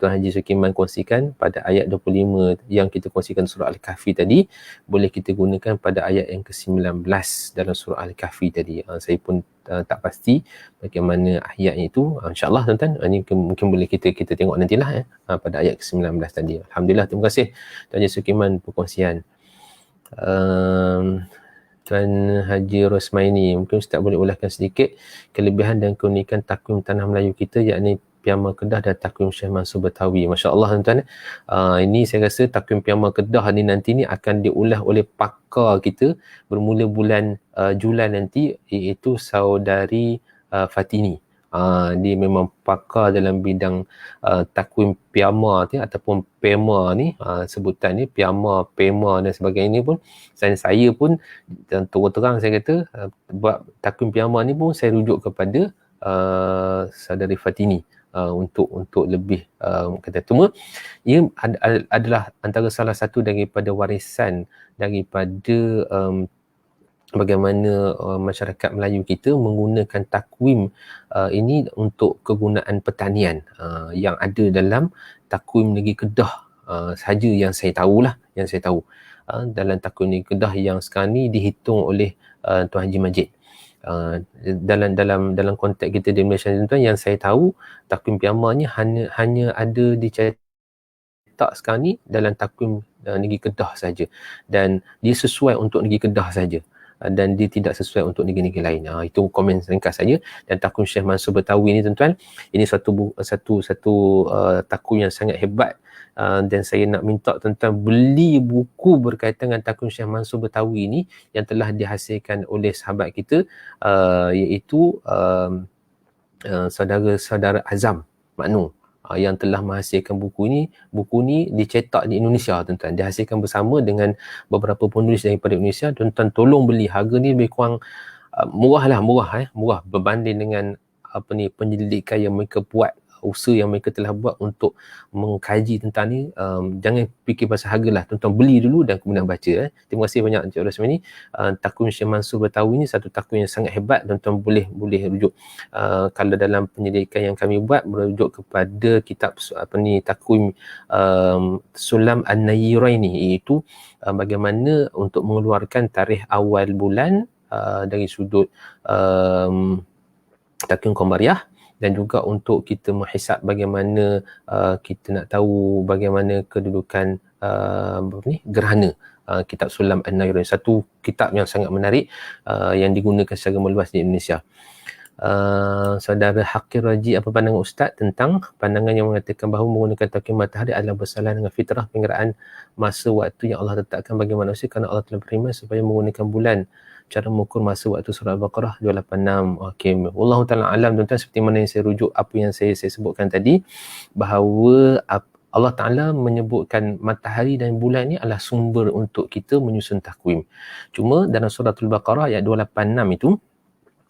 A: Tuan Haji Sukiman kongsikan pada ayat 25 yang kita kongsikan surah Al-Kahfi tadi, boleh kita gunakan pada ayat yang ke-19 dalam surah Al-Kahfi tadi. Saya pun tak pasti bagaimana ayatnya itu. InsyaAllah tuan-tuan, ini mungkin boleh kita tengok nantilah pada ayat ke-19 tadi. Alhamdulillah, terima kasih Tuan Haji Sukiman perkongsian. Tuan Haji Rosmaini, mungkin Ustaz boleh ulahkan sedikit kelebihan dan keunikan takwim tanah Melayu kita, yakni Piama Kedah dan takwim Syekh Mansur Betawi. Masya-Allah tuan-tuan. Ini saya rasa takwim Piama Kedah ni nanti ni akan diulah oleh pakar kita bermula bulan Julai nanti, iaitu saudari Fatini. Dia memang pakar dalam bidang takwim Piama ni ataupun Pema ni, sebutan ni Piama, Pema dan sebagainya pun saya pun terang saya kata buat takwim Piama ni pun saya rujuk kepada saudari Fatini. Untuk lebih kata, cuma ia adalah antara salah satu daripada warisan daripada bagaimana masyarakat Melayu kita menggunakan takwim ini untuk kegunaan pertanian yang ada dalam takwim negeri Kedah sahaja yang saya tahulah, dalam takwim negeri Kedah yang sekarang ni dihitung oleh Tuan Haji Majid. Dalam konteks kita di Malaysia tuan, yang saya tahu takwim Piama ni hanya ada dicetak sekarang ni dalam takwim negeri Kedah saja, dan dia sesuai untuk negeri Kedah saja dan dia tidak sesuai untuk negeri-negeri lain. Itu komen ringkas saja. Dan takwim Syekh Mansur Betawi ni tuan-tuan, ini satu takwim yang sangat hebat. Dan saya nak minta tuan-tuan beli buku berkaitan dengan takwim Syekh Mansur Betawi ni yang telah dihasilkan oleh sahabat kita, iaitu saudara Azam Maknu, yang telah menghasilkan buku ni dicetak di Indonesia tuan-tuan, dihasilkan bersama dengan beberapa penulis daripada Indonesia. Tuan-tuan tolong beli, harga ni lebih kurang murah berbanding dengan penyelidikan yang mereka buat, usaha yang mereka telah buat untuk mengkaji tentang ni. Jangan fikir pasal harga lah, tuan-tuan beli dulu dan kemudian baca. Terima kasih banyak Encik Rosmani. Takwim Syekh Mansur Betawi ni satu takwim yang sangat hebat, tuan-tuan boleh rujuk. Kalau dalam penyelidikan yang kami buat merujuk kepada kitab takwim Sulam An-Nayyiraini, iaitu bagaimana untuk mengeluarkan tarikh awal bulan dari sudut takwim Qamariah, dan juga untuk kita menghisap bagaimana kita nak tahu bagaimana kedudukan gerhana. Kitab Sulam An-Nayyiraini, satu kitab yang sangat menarik yang digunakan secara meluas di Indonesia. Saudara Hakir Raji, apa pandangan Ustaz tentang pandangan yang mengatakan bahawa menggunakan takwim matahari adalah bersalah dengan fitrah pengeraan masa waktu yang Allah tetapkan bagi manusia, kerana Allah telah beriman supaya menggunakan bulan cara mengukur masa waktu surah Al-Baqarah 286. Okey, wallahu taala alam tuan-tuan, seperti mana yang saya rujuk apa yang saya sebutkan tadi, bahawa Allah Taala menyebutkan matahari dan bulan ni adalah sumber untuk kita menyusun takwim. Cuma dalam surah Al-Baqarah ayat 286 itu,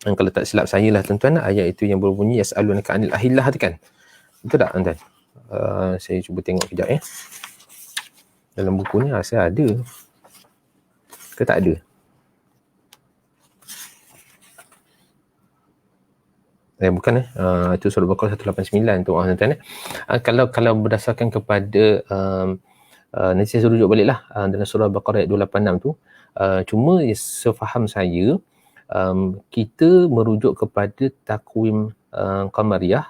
A: kalau tak silap saya lah tuan-tuan, ayat itu yang berbunyi yas'alunaka 'anil ahillah tu kan. Betul tak tuan-tuan? Saya cuba tengok kejap ya. Dalam buku ni saya ada ke tak ada? Bukan itu surah Al-Baqarah 189 tu tuan-tuan. Kalau berdasarkan kepada nanti saya rujuk baliklah dalam surah Al-Baqarah ayat 286 tu, cuma sefaham saya kita merujuk kepada takwim Qamariah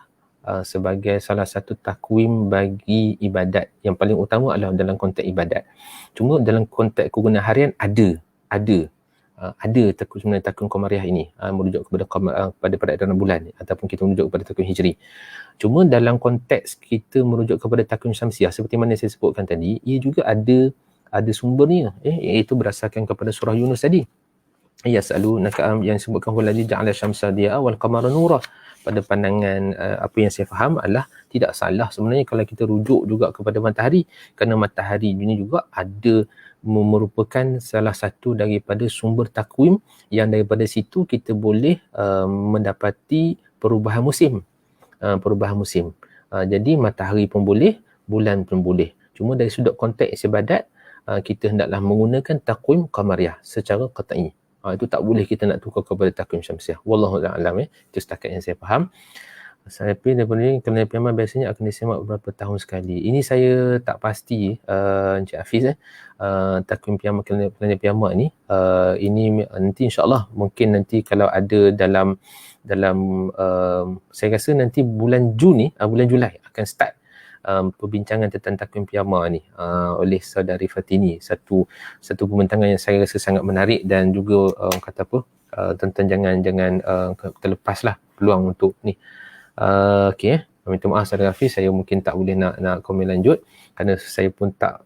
A: sebagai salah satu takwim bagi ibadat. Yang paling utama adalah dalam konteks ibadat. Cuma dalam konteks kegunaan harian ada ada sebenarnya takwim Qamariah ini, merujuk kepada peredaran bulan ataupun kita merujuk kepada takwim Hijri. Cuma dalam konteks kita merujuk kepada takwim Syamsiah seperti mana saya sebutkan tadi, ia juga ada sumbernya, iaitu berdasarkan kepada surah Yunus tadi. Yas'alunaka yang disebutkan waladzi ja'ala syamsa diya'a wal qamara nura. Pada pandangan apa yang saya faham adalah tidak salah sebenarnya kalau kita rujuk juga kepada matahari, kerana matahari ini juga ada merupakan salah satu daripada sumber takwim yang daripada situ kita boleh mendapati perubahan musim. Jadi matahari pun boleh, bulan pun boleh. Cuma dari sudut konteks ibadat, kita hendaklah menggunakan takwim Qamariah secara qat'i. Itu tak boleh kita nak tukar kepada takwim Syamsiah. Wallahu a'lam. Itu setakat yang saya faham. Tapi daripada ni, kelana piyama biasanya akan disemak beberapa tahun sekali. Ini saya tak pasti, Encik Hafiz. Takwim piyama, kelana piyama ni, ini nanti insyaAllah, mungkin nanti kalau ada dalam saya rasa nanti bulan Jun ni, bulan Julai akan start perbincangan tentang takwim piyama ni oleh saudari Fatini, satu pembentangan yang saya rasa sangat menarik dan juga kata apa, tentang jangan terlepaslah peluang untuk ni. Okey, minta maaf saudara Hafiz, saya mungkin tak boleh nak komen lanjut kerana saya pun tak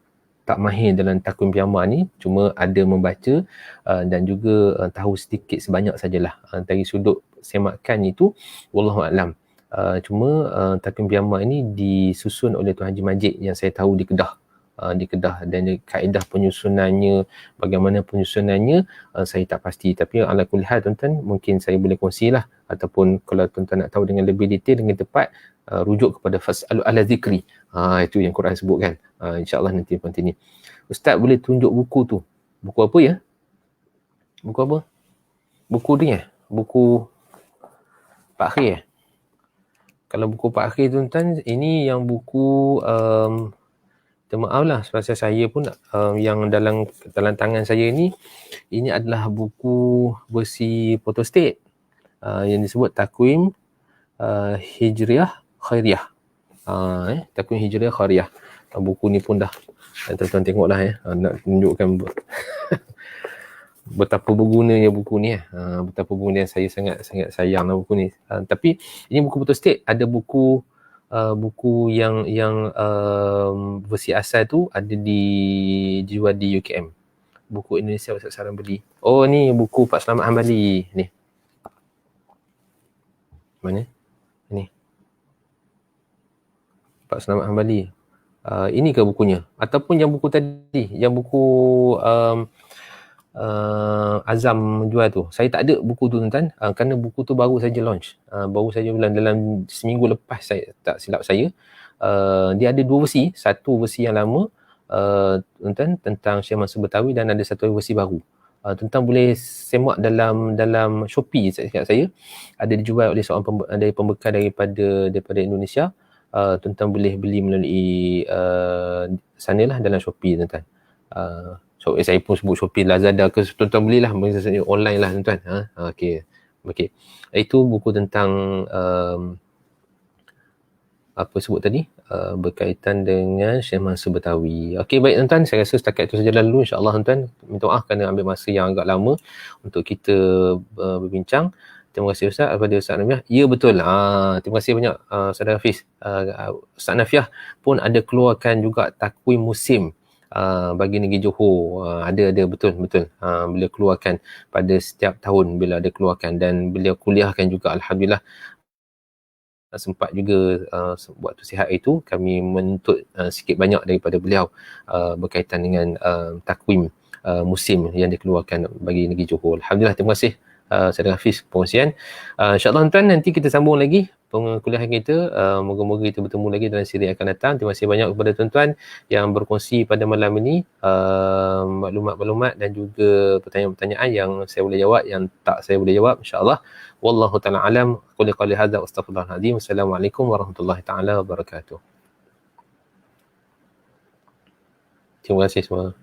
A: mahir dalam takwim piyama ni, cuma ada membaca dan juga tahu sedikit sebanyak sajalah dari sudut semakan itu, wallahu a'lam. Cuma takwim piyama ini disusun oleh Tuan Haji Majid yang saya tahu di Kedah, dan kaedah penyusunannya, bagaimana penyusunannya saya tak pasti, tapi ala kulli hal tuan-tuan mungkin saya boleh kongsilah, ataupun kalau tuan-tuan nak tahu dengan lebih detail dengan tepat, rujuk kepada fas'alu ala zikri. Itu yang Quran sebut kan. InsyaAllah nanti continue. Ustaz boleh tunjuk buku tu. Buku apa ya? Buku apa? Buku ni buku Pak Akhir Kalau buku Pak Akhir tuan-tuan, ini yang buku minta maaf lah, sebab saya pun yang dalam tangan saya ni, ini adalah buku versi photostat yang disebut takwim Hijriah Khairiyah. Takwim Hijriah Khairiyah. Buku ni pun dah tuan-tuan tengoklah nak tunjukkan betapa bergunanya buku ni, betapa berguna, saya sangat sayanglah buku ni. Tapi ini buku photostat, ada buku yang versi asal tu ada dijual di UKM. Buku Indonesia Ustaz Saran beli. Oh ni buku Pak Selamat Hambali ni. Mana? Ni. Pak Selamat Hambali. Ini ke bukunya? Ataupun yang buku tadi, yang buku Azam jual tu. Saya tak ada buku tu tuan-tuan, kerana buku tu baru saja launch. Baru saja dalam seminggu lepas, saya tak silap saya. Dia ada dua versi, satu versi yang lama tuan-tuan tentang Syekh Mansur Betawi, dan ada satu versi baru. Tuan-tuan boleh semak dalam Shopee, saya ada dijual oleh seorang dari pembekal daripada Indonesia. Tuan-tuan boleh beli melalui sanalah dalam Shopee tuan-tuan. So, saya pun sebut Shopee, Lazada ke, tuan-tuan belilah online lah tuan-tuan. Okey. Itu buku tentang apa sebut tadi, berkaitan dengan Syekh Mansur Betawi. Okey, baik tuan-tuan, saya rasa setakat itu saja dulu, insya-Allah tuan-tuan. Minta maaf kerana ambil masa yang agak lama untuk kita berbincang. Terima kasih Ustaz kepada Ustaz Nafiah. Ya betul. Terima kasih banyak Saudara Hafiz. Ustaz Nafiah pun ada keluarkan juga takwim musim bagi negeri Johor. Ada betul. Beliau keluarkan pada setiap tahun, bila ada keluarkan, dan beliau kuliahkan juga, alhamdulillah. Sempat juga waktu sihat itu kami menuntut sikit banyak daripada beliau berkaitan dengan takwim musim yang dikeluarkan bagi negeri Johor. Alhamdulillah, terima kasih Saudara Hafiz perkongsian. InsyaAllah tuan, nanti kita sambung lagi kuliahan kita. Moga-moga kita bertemu lagi dalam siri akan datang. Terima kasih banyak kepada tuan-tuan yang berkongsi pada malam ini, maklumat-maklumat dan juga pertanyaan-pertanyaan yang saya boleh jawab, yang tak saya boleh jawab, insyaAllah. Wallahu ta'ala alam. Quli hadza wa astaghfirullahaladzim. Assalamualaikum warahmatullahi ta'ala wabarakatuh. Terima kasih semua.